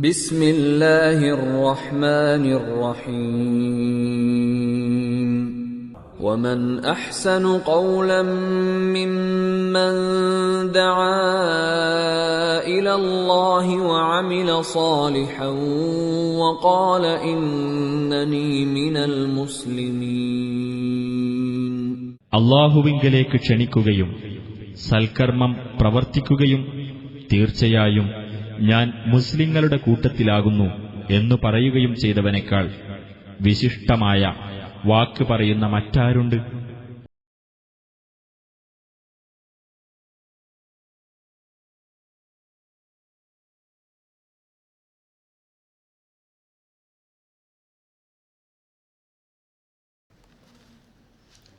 بسم الله الرحمن الرحيم ومن أحسن قولا ممن دعا إلى الله وعمل صالحا وقال إنني من المسلمين അല്ലാഹുവിങ്കലേക്ക് ക്ഷണിക്കുകയും സൽക്കർമ്മം പ്രവർത്തിക്കുകയും തീർച്ചയായും ഞാൻ മുസ്ലിങ്ങളുടെ കൂട്ടത്തിലാകുന്നു എന്നു പറയുകയും ചെയ്തവനേക്കാൾ വിശിഷ്ടമായ വാക്ക് പറയുന്ന മറ്റാരുണ്ട്?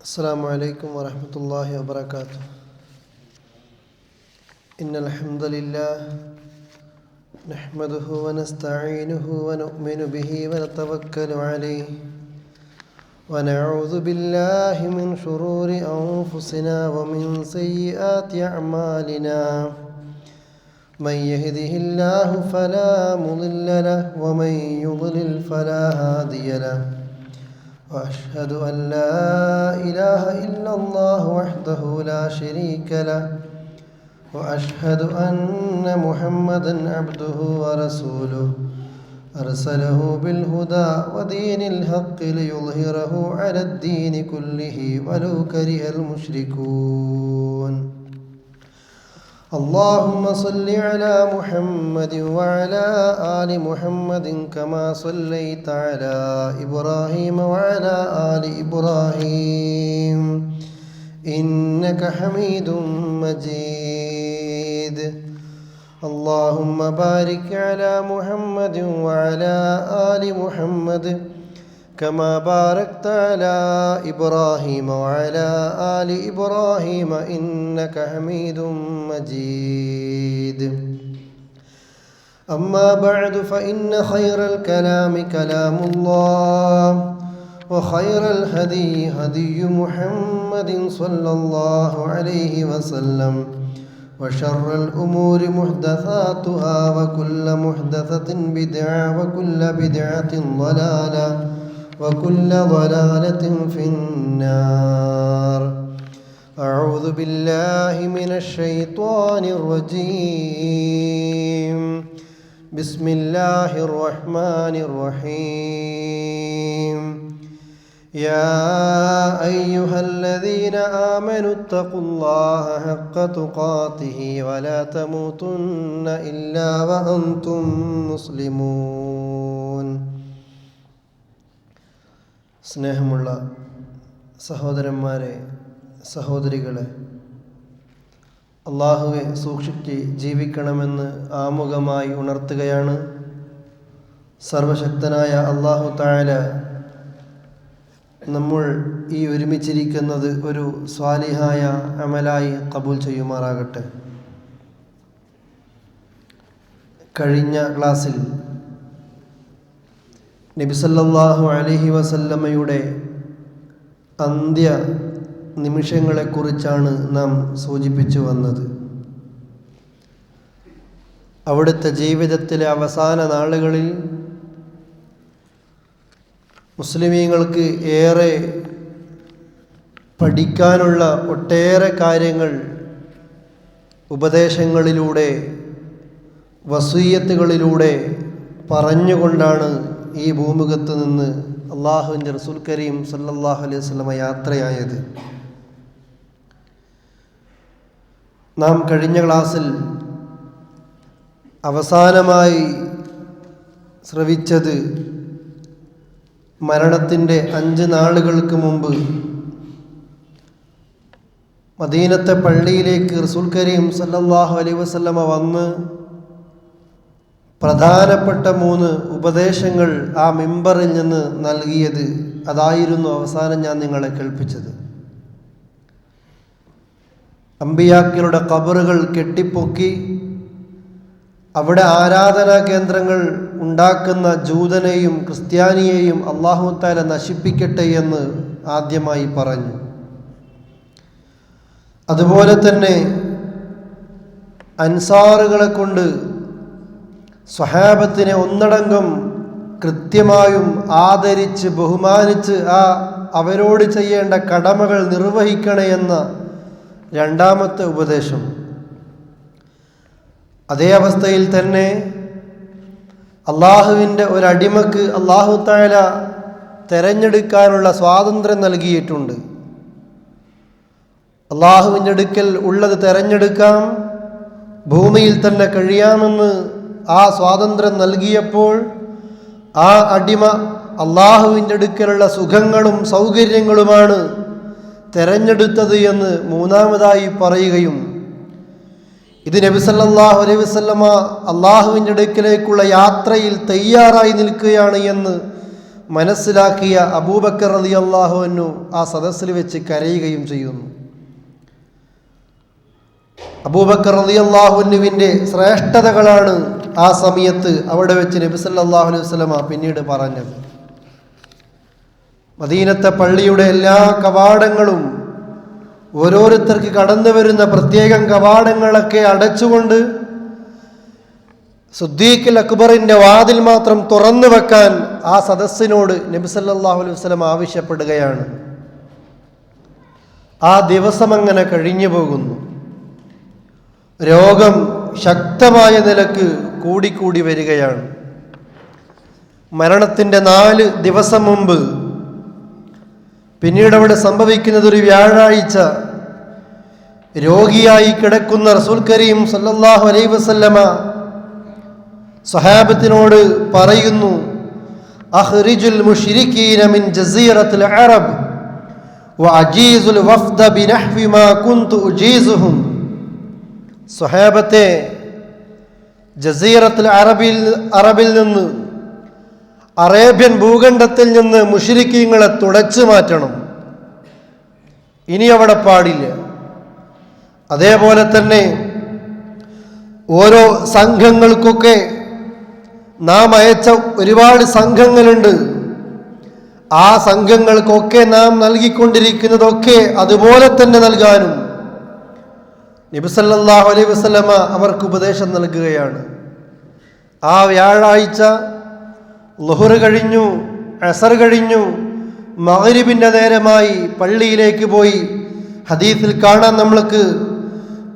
അസ്സലാമു അലൈക്കും വറഹ്മത്തുള്ളാഹി വബറകാതുഹു. ഇന്നൽ ഹംദലില്ലാഹ് നഹ്മദുഹു വനസ്തഈനുഹു വനുഅ്മിനു ബിഹി വനതവക്കലു അലൈഹി വനഊദു ബില്ലാഹി മിൻ ശുറൂരി അൻഫുസിനാ വമിൻ സയ്യിആതി അഅ്മാലിനാ മൻ യഹ്ദിഹില്ലാഹു ഫലാ മുളില്ല ലഹു വമൻ യുദ്ലിൽ ഫലാ ഹാദിയ ലഹു وأشهد أن لا إله إلا الله وحده لا شريك له وأشهد أن محمدا عبده ورسوله أرسله بالهدى ودين الحق ليظهره على الدين كله ولو كره المشركون اللهم صل على محمد وعلى آل محمد كما صليت على إبراهيم وعلى آل إبراهيم إنك حميد مجيد اللهم بارك على محمد وعلى آل محمد كما باركت على إبراهيم وعلى آل إبراهيم إنك حميد مجيد أما بعد فإن خير الكلام كلام الله وخير الهدي هدي محمد صلى الله عليه وسلم وشر الأمور محدثاتها وكل محدثة بدعة وكل بدعة ضلالة وكل ضلالة في النار أعوذ بالله من الشيطان الرجيم بسم الله الرحمن الرحيم يا أيها الذين آمنوا اتقوا الله حق تقاته ولا تموتن إلا وأنتم مسلمون. സ്നേഹമുള്ള സഹോദരന്മാരെ, സഹോദരികളെ, അള്ളാഹുവെ സൂക്ഷിച്ച് ജീവിക്കണമെന്ന് ആമുഖമായി ഉണർത്തുകയാണ്. സർവശക്തനായ അള്ളാഹു തആല നമ്മൾ ഈ ഒരുമിച്ചിരിക്കുന്നത് ഒരു സ്വാലിഹായ അമലായി ഖബൂൽ ചെയ്യുമാറാകട്ടെ. കഴിഞ്ഞ ക്ലാസ്സിൽ നബി സല്ലല്ലാഹു അലൈഹി വസല്ലമയുടെ അന്ത്യ നിമിഷങ്ങളെക്കുറിച്ചാണ് നാം സൂചിപ്പിച്ചു വന്നത്. അവിടുത്തെ ജീവിതത്തിലെ അവസാന നാളുകളിൽ മുസ്ലിമീങ്ങൾക്ക് ഏറെ പഠിക്കാനുള്ള ഒട്ടേറെ കാര്യങ്ങൾ ഉപദേശങ്ങളിലൂടെ, വസീയത്തുകളിലൂടെ പറഞ്ഞുകൊണ്ടാണ് ഈ ഭൂമുഖത്ത് നിന്ന് അള്ളാഹുവിൻ്റെ റസൂൽ കരീം സല്ലല്ലാഹു അലൈഹി വസല്ലമ യാത്രയായത്. നാം കഴിഞ്ഞ ക്ലാസ്സിൽ അവസാനമായി ശ്രവിച്ചത് മരണത്തിൻ്റെ 5 നാളുകൾക്ക് മുമ്പ് മദീനത്തെ പള്ളിയിലേക്ക് റസൂൽ കരീം സല്ലല്ലാഹു അലൈഹി വസല്ലമ വന്ന് പ്രധാനപ്പെട്ട 3 ഉപദേശങ്ങൾ ആ മിമ്പറിൽ നിന്ന് നൽകിയത്. അതായിരുന്നു അവസാനം ഞാൻ നിങ്ങളെ കേൾപ്പിച്ചത്. അമ്പിയാക്കളുടെ ഖബറുകൾ കെട്ടിപ്പൊക്കി അവിടെ ആരാധനാ കേന്ദ്രങ്ങൾ ഉണ്ടാക്കുന്ന ജൂതനെയും ക്രിസ്ത്യാനിയെയും അല്ലാഹു തആല നശിപ്പിക്കട്ടെ എന്ന് ആദ്യമായി പറഞ്ഞു. അതുപോലെ തന്നെ അൻസാറുകളെ കൊണ്ട് സ്വഹാബത്തിനെ ഒന്നടങ്കം കൃത്യമായും ആദരിച്ച് ബഹുമാനിച്ച് അവരോട് ചെയ്യേണ്ട കടമകൾ നിർവഹിക്കണേ എന്ന രണ്ടാമത്തെ ഉപദേശം. അതേ അവസ്ഥയിൽ തന്നെ അള്ളാഹുവിൻ്റെ ഒരടിമക്ക് അള്ളാഹു തആല തിരഞ്ഞെടുക്കാനുള്ള സ്വാതന്ത്ര്യം നൽകിയിട്ടുണ്ട്. അള്ളാഹുവിൻ്റെ അടുക്കൽ ഉള്ളത് തിരഞ്ഞെടുക്കാം, ഭൂമിയിൽ തന്നെ കഴിയാമെന്ന് ആ സ്വാതന്ത്ര്യം നൽകിയപ്പോൾ ആ അടിമ അള്ളാഹുവിൻ്റെ അടുക്കലുള്ള സുഖങ്ങളും സൗകര്യങ്ങളുമാണ് തിരഞ്ഞെടുത്തത് എന്ന് മൂന്നാമതായി പറയുകയും, ഇത് നബി സല്ലല്ലാഹു അലൈഹി വസല്ലമ അള്ളാഹുവിൻ്റെ അടുക്കലേക്കുള്ള യാത്രയിൽ തയ്യാറായി നിൽക്കുകയാണ് എന്ന് മനസ്സിലാക്കിയ അബൂബക്കർ റളിയല്ലാഹു അൻഹു ആ സദസ്സിൽ വെച്ച് കരയുകയും ചെയ്യുന്നു. അബൂബക്കർ റളിയല്ലാഹു അൻഹുവിൻ്റെ ശ്രേഷ്ഠതകളാണ് ആ സമയത്ത് അവിടെ വെച്ച് നബി സല്ലല്ലാഹു അലൈഹി വസല്ലമ പിന്നീട് പറഞ്ഞത്. മദീനത്തെ പള്ളിയുടെ എല്ലാ കവാടങ്ങളും ഓരോരുത്തർക്ക് കടന്നു വരുന്ന പ്രത്യേകം കവാടങ്ങളൊക്കെ അടച്ചുകൊണ്ട് സിദ്ദീഖുൽ അക്ബറിൻ്റെ വാതിൽ മാത്രം തുറന്നു വെക്കാൻ ആ സദസ്സിനോട് നബി സല്ലല്ലാഹു അലൈഹി വസല്ലം ആവശ്യപ്പെടുകയാണ്. ആ ദിവസം അങ്ങനെ കഴിഞ്ഞു പോകുന്നു. രോഗം ശക്തമായ നിലക്ക് കൂടിക്കൂടി വരികയാണ്. മരണത്തിൻ്റെ 4 ദിവസം മുമ്പ്, പിന്നീട് അവിടെ സംഭവിക്കുന്നത് ഒരു വ്യാഴാഴ്ച, രോഗിയായി കിടക്കുന്ന റസൂൽ കരീം സല്ലല്ലാഹു അലൈഹി വസല്ലമ സ്വഹാബത്തിനോട് പറയുന്നു, അഖ്രിജുൽ മുശ്രികീന മിൻ ജസീറത്തുൽ അറബ് വഅജീസുൽ വഫ്ദ ബിനഹ്വി മാ കുന്തു ഉജീസുഹും. സ്വഹാബത്തെ, ജസീറത്തുൽ അറബിൽ നിന്ന്, അറേബ്യൻ ഭൂഖണ്ഡത്തിൽ നിന്ന് മുശ്രിക്കീങ്ങളെ തുടച്ചു മാറ്റണം. ഇനി അവിടെ പാടില്ല. അതേപോലെ തന്നെ ഓരോ സംഘങ്ങൾക്കൊക്കെ നാം അയച്ച ഒരുപാട് സംഘങ്ങളുണ്ട്. ആ സംഘങ്ങൾക്കൊക്കെ നാം നൽകിക്കൊണ്ടിരിക്കുന്നതൊക്കെ അതുപോലെ തന്നെ നൽകാനും നബി സല്ലല്ലാഹു അലൈഹി വസല്ലമ അവർക്ക് ഉപദേശം നൽകുകയാണ്. ആ വ്യാഴാഴ്ച ളുഹർ കഴിഞ്ഞു, അസർ കഴിഞ്ഞു, മഗ്രിബിൻ്റെ നേരമായി പള്ളിയിലേക്ക് പോയി. ഹദീസിൽ കാണാൻ നമ്മൾക്ക്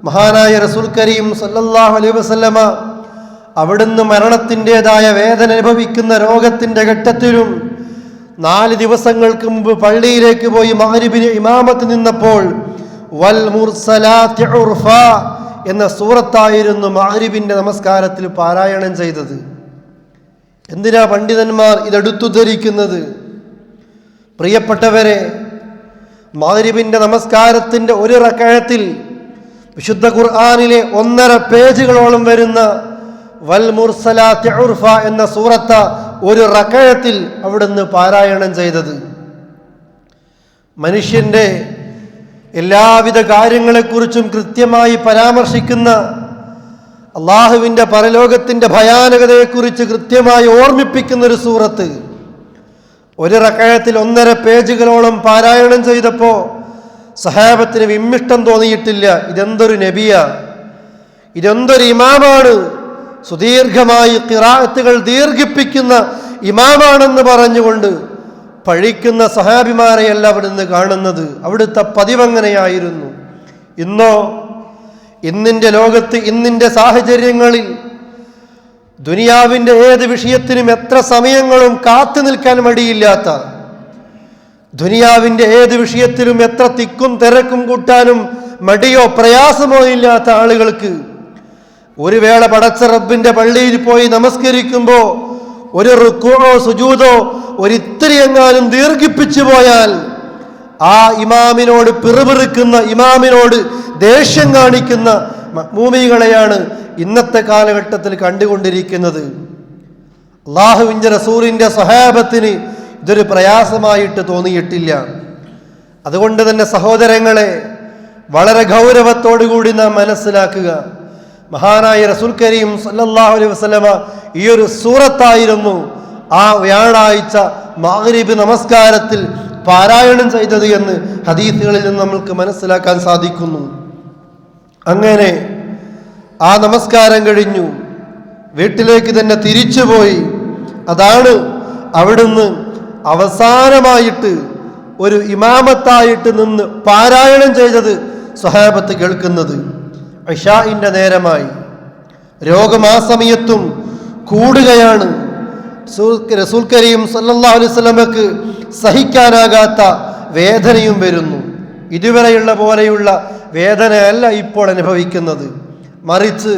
മഹാനായ റസൂൽ കരീം സല്ലല്ലാഹു അലൈഹി വസല്ലമ അവിടുന്ന് മരണത്തിൻ്റെതായ വേദന അനുഭവിക്കുന്ന രോഗത്തിൻ്റെ ഘട്ടത്തിലും 4 ദിവസങ്ങൾക്ക് മുമ്പ് പള്ളിയിലേക്ക് പോയി മഗ്രിബിന് ഇമാമത്ത് നിന്നപ്പോൾ വൽ മുർസലാത്തി ഉർഫ എന്ന സൂറത്തായിരുന്നു മഗ്രിബിൻ്റെ നമസ്കാരത്തിൽ പാരായണം ചെയ്തത്. എന്തിനാ പണ്ഡിതന്മാർ ഇതെടുത്തുദ്ധരിക്കുന്നത്? പ്രിയപ്പെട്ടവരെ, മഗ്രിബിൻ്റെ നമസ്കാരത്തിൻ്റെ ഒരു റക്അത്തിൽ വിശുദ്ധ ഖുർആനിലെ 1.5 പേജുകളോളം വരുന്ന വൽ മുർസലാത്തി ഉർഫ എന്ന സൂറത്ത ഒരു റക്അത്തിൽ അവിടുന്ന് പാരായണം ചെയ്തത്. മനുഷ്യൻ്റെ എല്ലാവിധ കാര്യങ്ങളെക്കുറിച്ചും കൃത്യമായി പരാമർശിക്കുന്ന, അള്ളാഹുവിൻ്റെ പരലോകത്തിൻ്റെ ഭയാനകതയെക്കുറിച്ച് കൃത്യമായി ഓർമ്മിപ്പിക്കുന്ന ഒരു സൂറത്ത് ഒരു റക്അത്തിൽ 1.5 പേജുകളോളം പാരായണം ചെയ്തപ്പോൾ സഹാബത്തിന് വിമ്മിഷ്ടം തോന്നിയിട്ടില്ല. ഇതെന്തൊരു നബിയാ, ഇതെന്തൊരു ഇമാമാണ്, സുദീർഘമായി ഖിറാഅത്തുകൾ ദീർഘിപ്പിക്കുന്ന ഇമാമാണെന്ന് പറഞ്ഞുകൊണ്ട് പഴിക്കുന്ന സഹാബിമാരെയല്ല അവിടുന്ന് കാണുന്നത്. അവിടുത്തെ പതിവങ്ങനെയായിരുന്നു. ഇന്നോ, ഇന്നിൻ്റെ ലോകത്ത്, ഇന്നിൻ്റെ സാഹചര്യങ്ങളിൽ ദുനിയാവിൻ്റെ ഏത് വിഷയത്തിനും എത്ര സമയങ്ങളും കാത്തു നിൽക്കാൻ മടിയില്ലാത്ത, ദുനിയാവിൻ്റെ ഏത് വിഷയത്തിലും എത്ര തിക്കും തിരക്കും കൂട്ടാനും മടിയോ പ്രയാസമോ ഇല്ലാത്ത ആളുകൾക്ക് ഒരു വേള പടച്ച റബ്ബിൻ്റെ പള്ളിയിൽ പോയി നമസ്കരിക്കുമ്പോൾ ഒരു റുക്കൂഅോ സുജൂദോ ഒരിത്തിരി എങ്ങാനും ദീർഘിപ്പിച്ചു പോയാൽ ആ ഇമാമിനോട് പിറുപിറുക്കുന്ന, ഇമാമിനോട് ദേഷ്യം കാണിക്കുന്ന മഅ്മൂമികളെയാണ് ഇന്നത്തെ കാലഘട്ടത്തിൽ കണ്ടുകൊണ്ടിരിക്കുന്നത്. അല്ലാഹുവിൻ്റെ റസൂലിൻ്റെ സ്വഹാബത്തിന് ഇതൊരു പ്രയാസമായിട്ട് തോന്നിയിട്ടില്ല. അതുകൊണ്ട് തന്നെ സഹോദരങ്ങളെ, വളരെ ഗൗരവത്തോടുകൂടി നാം മനസ്സിലാക്കുക, മഹാനായ റസൂൽ കരീം സല്ലല്ലാഹു അലൈഹി വസല്ലമ ഈ ഒരു സൂറത്തായിരുന്നു ആ വ്യാഴാഴ്ച മഗ്രിബ് നമസ്കാരത്തിൽ പാരായണം ചെയ്തത് എന്ന് ഹദീസുകളിൽ നിന്ന് നമ്മൾക്ക് മനസ്സിലാക്കാൻ സാധിക്കുന്നു. അങ്ങനെ ആ നമസ്കാരം കഴിഞ്ഞു. വീട്ടിലേക്ക് തന്നെ തിരിച്ചുപോയി. അതാണ് അവിടുന്ന് അവസാനമായിട്ട് ഒരു ഇമാമത്തായിട്ട് നിന്ന് പാരായണം ചെയ്തത് സ്വഹാബത്ത് കേൾക്കുന്നത്. ഇശാഇന്റെ നേരമായി, രോഗം ആ സമയത്തും കൂടുകയാണ്. റസൂൽ കരീം സല്ലല്ലാഹു അലൈഹി വസല്ലമക്ക് സഹിക്കാനാകാത്ത വേദനയും വരുന്നു. ഇതുവരെയുള്ള പോലെയുള്ള വേദനയല്ല ഇപ്പോൾ അനുഭവിക്കുന്നത്, മറിച്ച്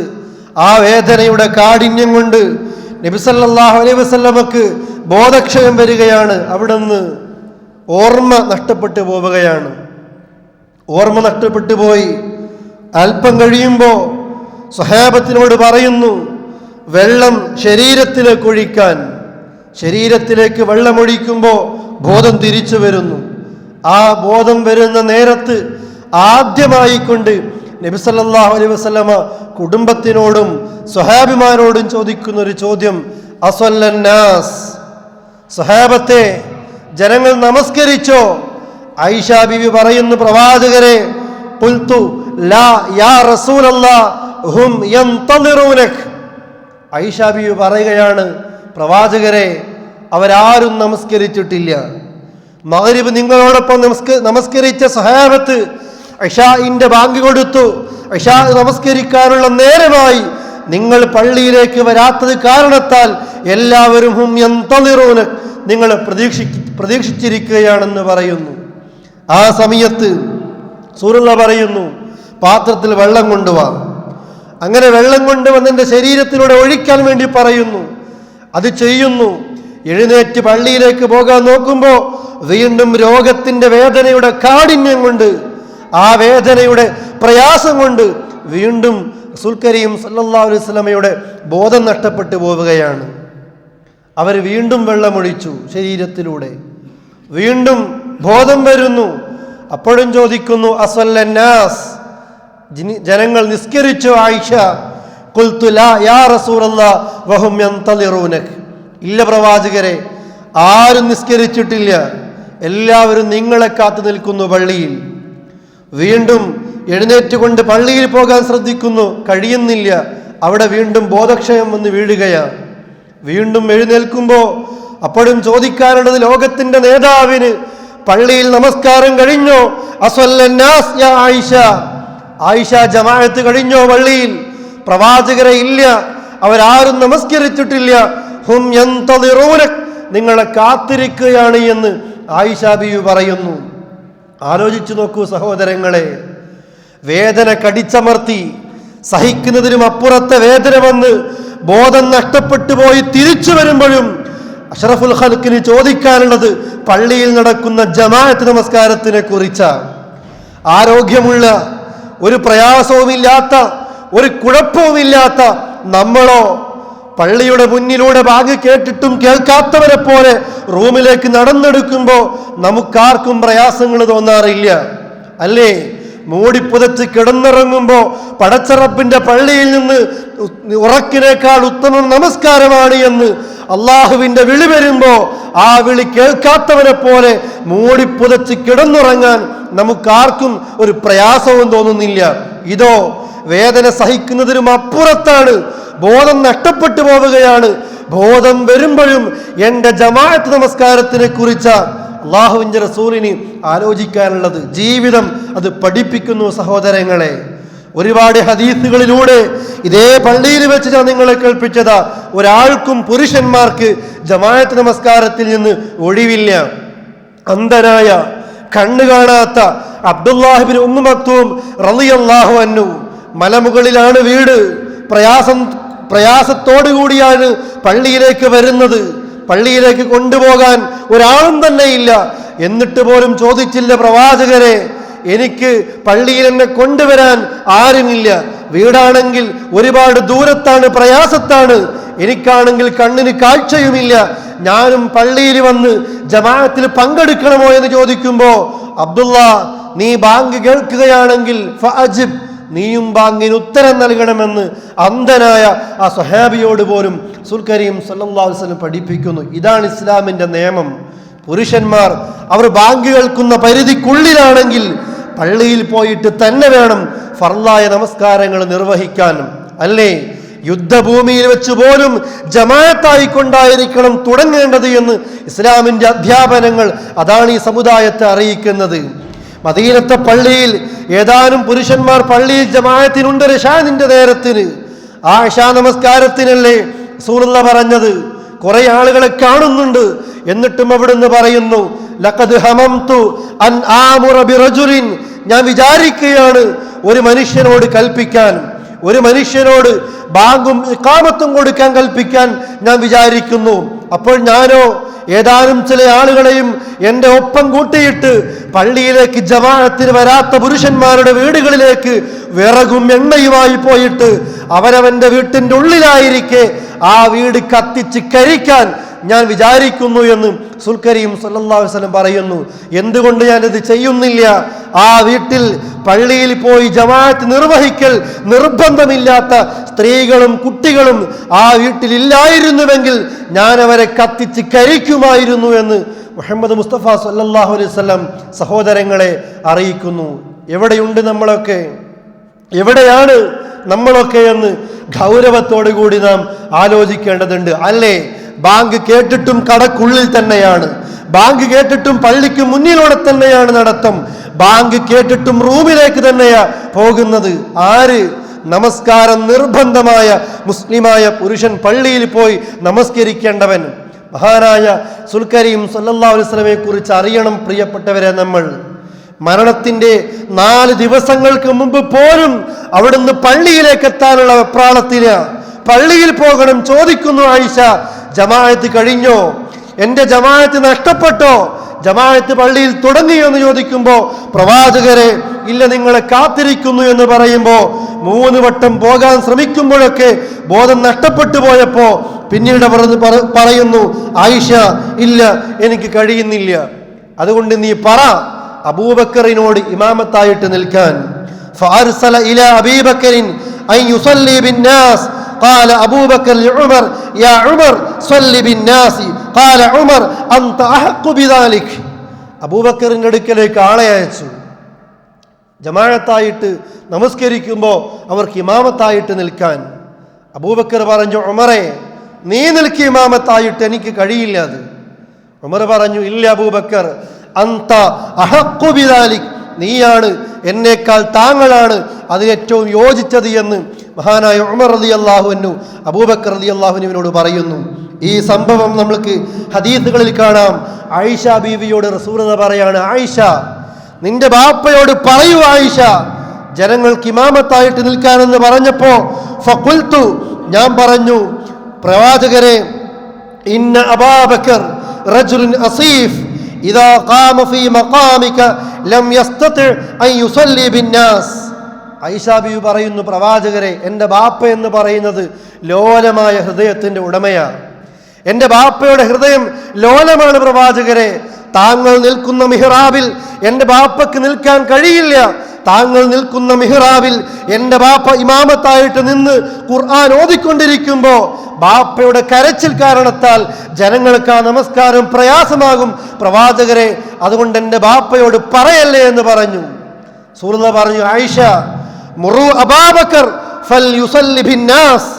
ആ വേദനയുടെ കാഠിന്യം കൊണ്ട് നബി സല്ലല്ലാഹു അലൈഹി വസല്ലമക്ക് ബോധക്ഷയം വരികയാണ്. അവിടുന്ന് ഓർമ്മ നഷ്ടപ്പെട്ടു പോവുകയാണ്. ഓർമ്മ നഷ്ടപ്പെട്ടു പോയി അല്പം കഴിയുമ്പോൾ സ്വഹാബത്തിനോട് പറയുന്നു, വെള്ളം ശരീരത്തിലേക്ക് ഒഴിക്കാൻ. ശരീരത്തിലേക്ക് വെള്ളമൊഴിക്കുമ്പോൾ ബോധം തിരിച്ചു വരുന്നു. ആ ബോധം വരുന്ന നേരത്ത് ആദ്യമായിക്കൊണ്ട് നബി സല്ലല്ലാഹു അലൈഹി വസല്ലമ കുടുംബത്തിനോടും സ്വഹാബിമാരോടും ചോദിക്കുന്ന ഒരു ചോദ്യം, അസ്വല്ലന്നാസ്, സ്വഹാബത്തെ ജനങ്ങൾ നമസ്കരിച്ചോ? ആയിഷ ബീവി പറയുന്നു, പ്രവാചകരെ, ഖുൽതു ലാ യാ റസൂലല്ലാഹ് ഹും യന്തളിറൂനക. ആയിഷ ബീവി പറയുകയാണ്, പ്രവാചകരെ, അവരാരും നമസ്കരിച്ചിട്ടില്ല. മഗ്രിബ് നിങ്ങളോടൊപ്പം നമസ്കരിച്ച സ്വഹാബത്ത് ഇശാഇന്റെ ബാങ്ക് കൊടുത്തു. ഇശാ നമസ്കരിക്കാനുള്ള നേരമായി. നിങ്ങൾ പള്ളിയിലേക്ക് വരാത്തത് കാരണത്താൽ എല്ലാവരും ഹും യന്തളിറൂനക, നിങ്ങൾ പ്രതീക്ഷിച്ചിരിക്കുകയാണെന്ന് പറയുന്നു. ആ സമയത്ത് റസൂലുള്ളാഹി പറയുന്നു, പാത്രത്തിൽ വെള്ളം കൊണ്ടുവാ. അങ്ങനെ വെള്ളം കൊണ്ടുവന്ന് എൻ്റെ ശരീരത്തിലൂടെ ഒഴിക്കാൻ വേണ്ടി പറയുന്നു. അത് ചെയ്യുന്നു. എഴുന്നേറ്റ് പള്ളിയിലേക്ക് പോകാൻ നോക്കുമ്പോൾ വീണ്ടും രോഗത്തിന്റെ വേദനയുടെ കാഠിന്യം കൊണ്ട്, ആ വേദനയുടെ പ്രയാസം കൊണ്ട് വീണ്ടും റസൂൽ കരീം സല്ലല്ലാഹു അലൈഹി വസല്ലമയുടെ ബോധം നഷ്ടപ്പെട്ടു പോവുകയാണ്. അവർ വീണ്ടും വെള്ളമൊഴിച്ചു ശരീരത്തിലൂടെ. വീണ്ടും ബോധം വരുന്നു. അപ്പോഴും ചോദിക്കുന്നു, അസ്വല്ലന്നാസ്, ജനങ്ങൾ നിസ്കരിച്ചു ആയിഷ? ഖുൽതു ലാ യാ റസൂലല്ലാഹ് വഹും യന്തളിറൂനക. ഇല്ല പ്രവാചകരെ, ആരും നിസ്കരിച്ചിട്ടില്ല, എല്ലാവരും നിങ്ങളെ കാത്തു നിൽക്കുന്നു പള്ളിയിൽ. വീണ്ടും എഴുന്നേറ്റുകൊണ്ട് പള്ളിയിൽ പോകാൻ ശ്രദ്ധിക്കുന്നു, കഴിയുന്നില്ല. അവിടെ വീണ്ടും ബോധക്ഷയം വന്ന് വീഴുകയാണ്. വീണ്ടും എഴുന്നേൽക്കുമ്പോൾ അപ്പോഴും ചോദിക്കാനുള്ളത് ലോകത്തിന്റെ നേതാവിന്, പള്ളിയിൽ നമസ്കാരം കഴിഞ്ഞോ? അസ്വല്ലന്നാസ് യാ ആയിഷ, ആയിഷ ജമാഅത്ത് കഴിഞ്ഞോ പള്ളിയിൽ? പ്രവാചകരെ, ഇല്ല, അവരാരും നമസ്കരിച്ചിട്ടില്ല. ഹും യന്തളിറൂനക, നിങ്ങളെ കാത്തിരിക്കുകയാണ് എന്ന് ആയിഷ ബീവി പറയുന്നു. ആലോചിച്ചു നോക്കൂ സഹോദരങ്ങളെ, വേദന കടിച്ചമർത്തി സഹിക്കുന്നതിനും അപ്പുറത്തെ വേദന വന്ന് ബോധം നഷ്ടപ്പെട്ടു പോയി തിരിച്ചു വരുമ്പോഴും അഷ്റഫുൽ ഖൽഖിന് ചോദിക്കാനുള്ളത് പള്ളിയിൽ നടക്കുന്ന ജമാഅത്ത് നമസ്കാരത്തിനെ കുറിച്ചാണ്. ആരോഗ്യമുള്ള, ഒരു പ്രയാസവുമില്ലാത്ത, ഒരു കുഴപ്പവുമില്ലാത്ത നമ്മളോ പള്ളിയുടെ മുന്നിലൂടെ ബാങ്ക് കേട്ടിട്ടും കേൾക്കാത്തവരെ പോലെ റൂമിലേക്ക് നടന്നെടുക്കുമ്പോൾ നമുക്കാർക്കും പ്രയാസങ്ങൾ തോന്നാറില്ല, അല്ലേ? മൂടിപ്പുതച്ച് കിടന്നിറങ്ങുമ്പോൾ പടച്ചറപ്പിന്റെ പള്ളിയിൽ നിന്ന് ഉറക്കിനേക്കാൾ ഉത്തമം നമസ്കാരമാണ് എന്ന് അള്ളാഹുവിന്റെ വിളി വരുമ്പോ ആ വിളി കേൾക്കാത്തവരെ പോലെ മൂടിപ്പുതച്ച് കിടന്നുറങ്ങാൻ നമുക്കാർക്കും ഒരു പ്രയാസവും തോന്നുന്നില്ല. ഇതോ വേദന സഹിക്കുന്നതിനും അപ്പുറത്താണ്, ബോധം നഷ്ടപ്പെട്ടു പോവുകയാണ്. ബോധം വരുമ്പോഴും എൻ്റെ ജമാഅത്ത് നമസ്കാരത്തിനെ കുറിച്ച് അള്ളാഹുവിൻ്റെ റസൂലിന് ആലോചിക്കാനുള്ളത്. ജീവിതം അത് പഠിപ്പിക്കുന്നു സഹോദരങ്ങളെ. ഒരുപാട് ഹദീസുകളിലൂടെ ഇതേ പള്ളിയിൽ വെച്ച് ഞാൻ നിങ്ങളെ കേൾപ്പിച്ചതാ, ഒരാൾക്കും പുരുഷന്മാർക്ക് ജമാഅത്ത് നമസ്കാരത്തിൽ നിന്ന് ഒഴിവില്ല. അന്ധനായ, കണ്ണു കാണാത്ത അബ്ദുല്ലാഹിബ്നു ഉമ്മു മക്തൂം റളിയല്ലാഹു അൻഹു, മലമുകളിലാണ് വീട്. പ്രയാസത്തോടുകൂടിയാണ് പള്ളിയിലേക്ക് വരുന്നത്. പള്ളിയിലേക്ക് കൊണ്ടുപോകാൻ ഒരാളും തന്നെ ഇല്ല. എന്നിട്ട് പോലും ചോദിച്ചില്ല, പ്രവാചകരെ, എനിക്ക് പള്ളിയിൽ എന്നെ കൊണ്ടുവരാൻ ആരുമില്ല. വീടാണെങ്കിൽ ഒരുപാട് ദൂരത്താണ്, പ്രയാസത്താണ്. എനിക്കാണെങ്കിൽ കണ്ണിന് കാഴ്ചയുമില്ല. ഞാനും പള്ളിയിൽ വന്ന് ജമാഅത്തിൽ പങ്കെടുക്കണമോ എന്ന് ചോദിക്കുമ്പോ, അബ്ദുള്ള, നീ ബാങ്ക് കേൾക്കുകയാണെങ്കിൽ ഫഅജിബ്, നീയും ബാങ്കിന് ഉത്തരം നൽകണമെന്ന് അന്ധനായ ആ സ്വഹാബിയോട് പോലും റസൂൽ കരീം സല്ലല്ലാഹു അലൈഹി വസല്ലം പഠിപ്പിക്കുന്നു. ഇതാണ് ഇസ്ലാമിന്റെ നിയമം. പുരുഷന്മാർ അവർ ബാങ്ക് കേൾക്കുന്ന പരിധിക്കുള്ളിലാണെങ്കിൽ പള്ളിയിൽ പോയിട്ട് തന്നെ വേണം ഫർളായ നമസ്കാരങ്ങൾ നിർവഹിക്കാനും, അല്ലേ? യുദ്ധഭൂമിയിൽ വെച്ച് പോലും ജമാഅത്തായിക്കൊണ്ടായിരിക്കണം തുടങ്ങേണ്ടത് എന്ന് ഇസ്ലാമിന്റെ അധ്യാപനങ്ങൾ അതാണ് ഈ സമുദായത്തെ അറിയിക്കുന്നത്. മദീനത്തെ പള്ളിയിൽ ഏതാനും പുരുഷന്മാർ പള്ളിയിൽ ജമാഅത്തിനുണ്ട് ഇശാനിന്റെ നേരത്തിന്. ആ ഇശാ നമസ്കാരത്തിനല്ലേ റസൂലുള്ളാഹി പറഞ്ഞത്. കുറെ ആളുകളെ കാണുന്നുണ്ട്, എന്നിട്ടും അവിടുന്ന് പറയുന്നു, ലഖദ് ഹമംതു അൻ ആമുറ ബിറജുലിൻ, ഞാൻ വിചാരിക്കുകയാണ് ഒരു മനുഷ്യനോട് കൽപ്പിക്കാൻ, ഒരു മനുഷ്യനോട് ബാങ്കും ഇഖാമത്തും കൊടുക്കാൻ കൽപ്പിക്കാൻ ഞാൻ വിചാരിക്കുന്നു. അപ്പോൾ ഞാനോ ഏതാനും ചില ആളുകളെയും എൻ്റെ ഒപ്പം കൂട്ടിയിട്ട് പള്ളിയിലേക്ക് ജമാഅത്തിന് വരാത്ത പുരുഷന്മാരുടെ വീടുകളിലേക്ക് വിറകും എണ്ണയുമായി പോയിട്ട് അവനവന്റെ വീട്ടിൻ്റെ ഉള്ളിലായിരിക്കെ ആ വീട് കത്തിച്ച് കരിക്കാൻ ഞാൻ വിചാരിക്കുന്നു എന്ന് റസൂൽ കരീം സല്ലല്ലാഹു അലൈഹി വസല്ലം പറയുന്നു. എന്തുകൊണ്ട് ഞാനിത് ചെയ്യുന്നില്ല? ആ വീട്ടിൽ പള്ളിയിൽ പോയി ജമാഅത്ത് നിർവഹിക്കൽ നിർബന്ധമില്ലാത്ത സ്ത്രീകളും കുട്ടികളും ആ വീട്ടിലില്ലായിരുന്നുവെങ്കിൽ ഞാൻ അവരെ കത്തിച്ച് കരിക്കുമായിരുന്നു എന്ന് മുഹമ്മദ് മുസ്തഫ സല്ലല്ലാഹു അലൈഹി വസല്ലം സഹോദരങ്ങളെ അറിയിക്കുന്നു. എവിടെയുണ്ട് നമ്മളൊക്കെ? എവിടെയാണ് നമ്മളൊക്കെ എന്ന് ഗൗരവത്തോടു കൂടി നാം ആലോചിക്കേണ്ടതുണ്ട്. അല്ലേ, ബാങ്ക് കേട്ടിട്ടും കടക്കുള്ളിൽ തന്നെയാണ്, ബാങ്ക് കേട്ടിട്ടും പള്ളിക്ക് മുന്നിലൂടെ തന്നെയാണ് നടത്തം, ബാങ്ക് കേട്ടിട്ടും റൂമിലേക്ക് തന്നെയാ പോകുന്നത്. ആര്? നമസ്കാരം നിർബന്ധമായ മുസ്ലിമായ പുരുഷൻ പള്ളിയിൽ പോയി നമസ്കരിക്കേണ്ടവൻ. മഹാനായ റസൂൽ കരീം സല്ലല്ലാഹു അലൈഹി വസല്ലമയെ കുറിച്ച് അറിയണം പ്രിയപ്പെട്ടവരെ. നമ്മൾ മരണത്തിന്റെ 4 ദിവസങ്ങൾക്ക് മുമ്പ് പോലും അവിടുന്ന് പള്ളിയിലേക്ക് എത്താനുള്ള വെപ്രാളത്തില് പള്ളിയിൽ പോകണം. ചോദിക്കുന്നു ആയിഷ, ജമാഅത്ത് കഴിഞ്ഞോ? എന്റെ ജമാഅത്ത് നഷ്ടപ്പെട്ടോ? ജമാഅത്ത് പള്ളിയിൽ തുടങ്ങിയോ എന്ന് ചോദിക്കുമ്പോ പ്രവാചകരെ ഇല്ല, നിങ്ങളെ കാത്തിരിക്കുന്നു എന്ന് പറയുമ്പോ 3 വട്ടം പോകാൻ ശ്രമിക്കുമ്പോഴൊക്കെ ബോധം നഷ്ടപ്പെട്ടു പോയപ്പോ പിന്നീട് അവർ പറയുന്നു, ആയിഷ ഇല്ല, എനിക്ക് കഴിയുന്നില്ല, അതുകൊണ്ട് നീ പറ അബൂബക്കറിനോട് ഇമാമത്തായിട്ട് നിൽക്കാൻ. ഫഅർസല ഇലാ അബീ ബക്കറിൻ അൻ യുസല്ലി ബിന്നാസ് قال أبو بكر لعمر يا عمر صل بالناس قال عمر أنت أحق بذلك. അബൂബക്കറിന്റെ അടുക്കലേക്ക് ആളെ അയച്ചു, ജമാഅത്തായിട്ട് നമസ്കരിക്കുമ്പോൾ അവർക്ക് ഇമാമത്തായിട്ട് നിൽക്കാൻ. അബൂബക്കർ പറഞ്ഞു, ഉമറെ നീ നിൽക്കി ഇമാമത്തായിട്ട്, എനിക്ക് കഴിയില്ല അത്. ഉമർ പറഞ്ഞു, ഇല്ല അബൂബക്കർ, അന്ത അഹഖു ബിദാലിക്, നീയാണ് എന്നേക്കാൾ താങ്കളാണ് അതിലേറ്റവും യോജിച്ചത് എന്ന് മഹാനായ ഉമർ റളിയല്ലാഹു അൻഹു അബൂബക്കർ റളിയല്ലാഹു അൻഹുവിനോട് പറയുന്നു. ഈ സംഭവം നമ്മൾക്ക് ഹദീസുകളിൽ കാണാം. ആയിഷ ബീവിയോട് റസൂലുള്ളാഹി പറയാണ്, ആയിഷ നിന്റെ ബാപ്പയോട് പറയൂ ആയിഷ ജനങ്ങൾക്ക് ഇമാമത്തായിട്ട് നിൽക്കാനെന്ന് പറഞ്ഞപ്പോ ഫഖുൽതു, ഞാൻ പറഞ്ഞു, പ്രവാചകരെ, ഇന്ന അബൂബക്കർ റജുലുൻ അസീഫ് ഇദാ ഖാമ ഫീ മഖാമിക ലം യസ്തതി അൻ യുസല്ലി ബിന്നാസ്. ആയിഷ ബീവി പറയുന്നു, പ്രവാചകരെ, എൻ്റെ ബാപ്പ എന്ന് പറയുന്നത് ലോലമായ ഹൃദയത്തിൻ്റെ ഉടമയാണ്. എൻ്റെ ബാപ്പയുടെ ഹൃദയം ലോലമാണ് പ്രവാചകരെ. താങ്കൾ നിൽക്കുന്ന മിഹ്റാബിൽ എൻ്റെ ബാപ്പക്ക് നിൽക്കാൻ കഴിയില്ല. താങ്കൾ നിൽക്കുന്ന മിഹ്റാബിൽ എൻ്റെ ബാപ്പ ഇമാമത്തായിട്ട് നിന്ന് ഖുർആൻ ഓതിക്കൊണ്ടിരിക്കുമ്പോൾ ബാപ്പയുടെ കരച്ചിൽ കാരണത്താൽ ജനങ്ങൾക്ക് ആ നമസ്കാരം പ്രയാസമാകും പ്രവാചകരെ, അതുകൊണ്ട് എൻ്റെ ബാപ്പയോട് പറയല്ലേ എന്ന് പറഞ്ഞു. റസൂലുള്ളാഹി പറഞ്ഞു, ആയിഷ മുറു അബൂബക്കർ ഫൽയുസല്ലി ബിന്നാസ്,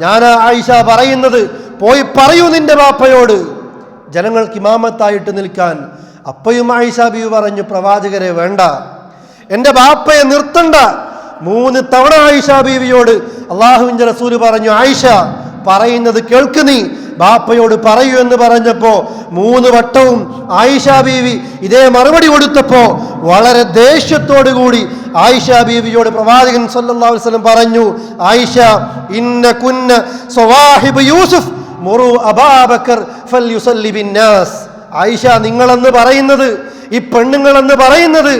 ഞാൻ ആയിഷ പറയുന്നത് പോയി പറയൂ നിന്റെ ബാപ്പയോട് ജനങ്ങൾക്ക് ഇമാമത്തായിട്ട് നിൽക്കാൻ. അപ്പയും ആയിഷ ബീവി പറഞ്ഞു, പ്രവാചകരെ വേണ്ട, എൻ്റെ ബാപ്പയെ നിർത്തണ്ട. 3 തവണ ആയിഷ ബീവിയോട് അള്ളാഹുവിൻ്റെ റസൂല് പറഞ്ഞു, ആയിഷ പറയുന്നത് കേൾക്ക്, നീ ബാപ്പയോട് പറയൂ എന്ന് പറഞ്ഞപ്പോ 3 വട്ടവും ആയിഷ ബീവി ഇതേ മറുപടി കൊടുത്തപ്പോ വളരെ ദേഷ്യത്തോടു കൂടി ആയിഷ ബീവിയോട് പ്രവാചകൻ സല്ലല്ലാഹു അലൈഹി വസല്ലം പറഞ്ഞു, ആയിഷ ഇന്ന കുന്ന സവാഹിബ് യൂസുഫ് മുറു അബൂബക്കർ ഫൽയുസല്ലി ബിന്നാസ്. ആയിഷ നിങ്ങളെന്ന് പറയുന്നത്, ഈ പെണ്ണുങ്ങളെന്ന് പറയുന്നത്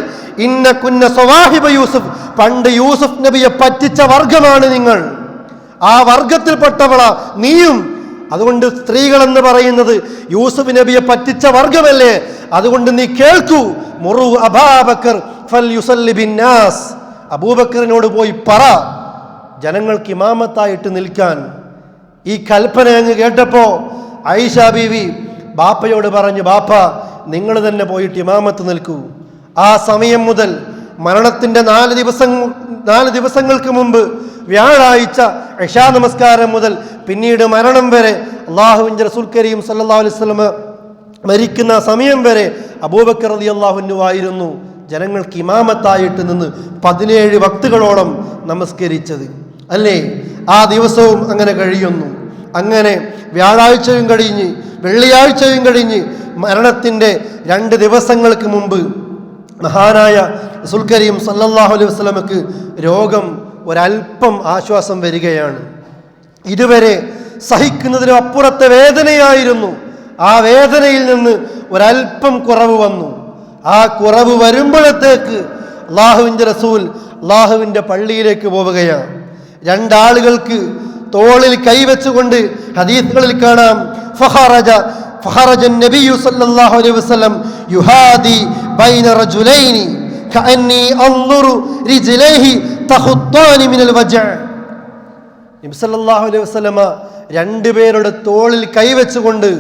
ഇന്ന കുന്ന സവാഹിബ് യൂസുഫ്, പണ്ട് യൂസുഫ് നബിയെ പറ്റിച്ച വർഗമാണ് നിങ്ങൾ, ആ വർഗത്തിൽപ്പെട്ടവളാ നീയും. അതുകൊണ്ട് സ്ത്രീകളെന്ന് പറയുന്നത് യൂസുഫ് നബിയെ പറ്റിച്ച വർഗമല്ലേ, അതുകൊണ്ട് നീ കേൾക്കൂ, മുറു അബൂബക്കർ ഫൽയുസല്ലി ബിന്നാസ്, അബൂബക്കറിനോട് പോയി പറ ജനങ്ങൾക്ക് ഇമാമത്തായിട്ട് നിൽക്കാൻ. ഈ കൽപ്പന അങ്ങ് കേട്ടപ്പോ ആയിഷ ബീവി ബാപ്പയോട് പറഞ്ഞു, ബാപ്പ നിങ്ങൾ തന്നെ പോയിട്ട് ഇമാമത്ത് നിൽക്കൂ. ആ സമയം മുതൽ മരണത്തിന്റെ 4 ദിവസങ്ങൾക്ക് മുമ്പ് വ്യാഴാഴ്ച ഇശാ നമസ്കാരം മുതൽ പിന്നീട് മരണം വരെ അല്ലാഹുവിന്റെ റസൂൽ കരീം സല്ലല്ലാഹു അലൈഹി വസല്ലം മരിക്കുന്ന സമയം വരെ അബൂബക്കർ റളിയല്ലാഹു അൻഹു ആയിരുന്നു ജനങ്ങൾക്ക് ഇമാമത്തായിട്ട് നിന്ന് 17 വക്തുകളോളം നമസ്കരിച്ചത്. അല്ലേ? ആ ദിവസവും അങ്ങനെ കഴിയുന്നു. അങ്ങനെ വ്യാഴാഴ്ചയും കഴിഞ്ഞ് വെള്ളിയാഴ്ചയും കഴിഞ്ഞ് മരണത്തിന്റെ 2 ദിവസങ്ങൾക്ക് മുമ്പ് മഹാനായ റസൂൽ കരീം സല്ലല്ലാഹു അലൈഹി വസല്ലമക്ക് രോഗം ഒരൽപ്പം ആശ്വാസം വരികയാണ്. ഇതുവരെ സഹിക്കുന്നതിനും അപ്പുറത്തെ വേദനയായിരുന്നു. ആ വേദനയിൽ നിന്ന് ഒരൽപ്പം കുറവ് വന്നു. ആ കുറവ് വരുമ്പോഴത്തേക്ക് അള്ളാഹുവിൻ്റെ റസൂൽ അള്ളാഹുവിൻ്റെ പള്ളിയിലേക്ക് പോവുകയാണ്. 2 ആളുകൾക്ക് തോളിൽ കൈവച്ചുകൊണ്ട് ഹദീസുകളിൽ കാണാം, ഫഖറജ നബിയു സല്ലല്ലാഹു അലൈഹി വസല്ലം യുഹാദി ബൈന റജുലൈനി കഅന്നി അൻദുറു റിജ്ലൈഹി തഖുത്താനി മിനൽ വജഅ. നബി സല്ലല്ലാഹു അലൈഹി വസല്ലമ 2 പേരുടെ തോളിൽ കൈവച്ചുകൊണ്ട്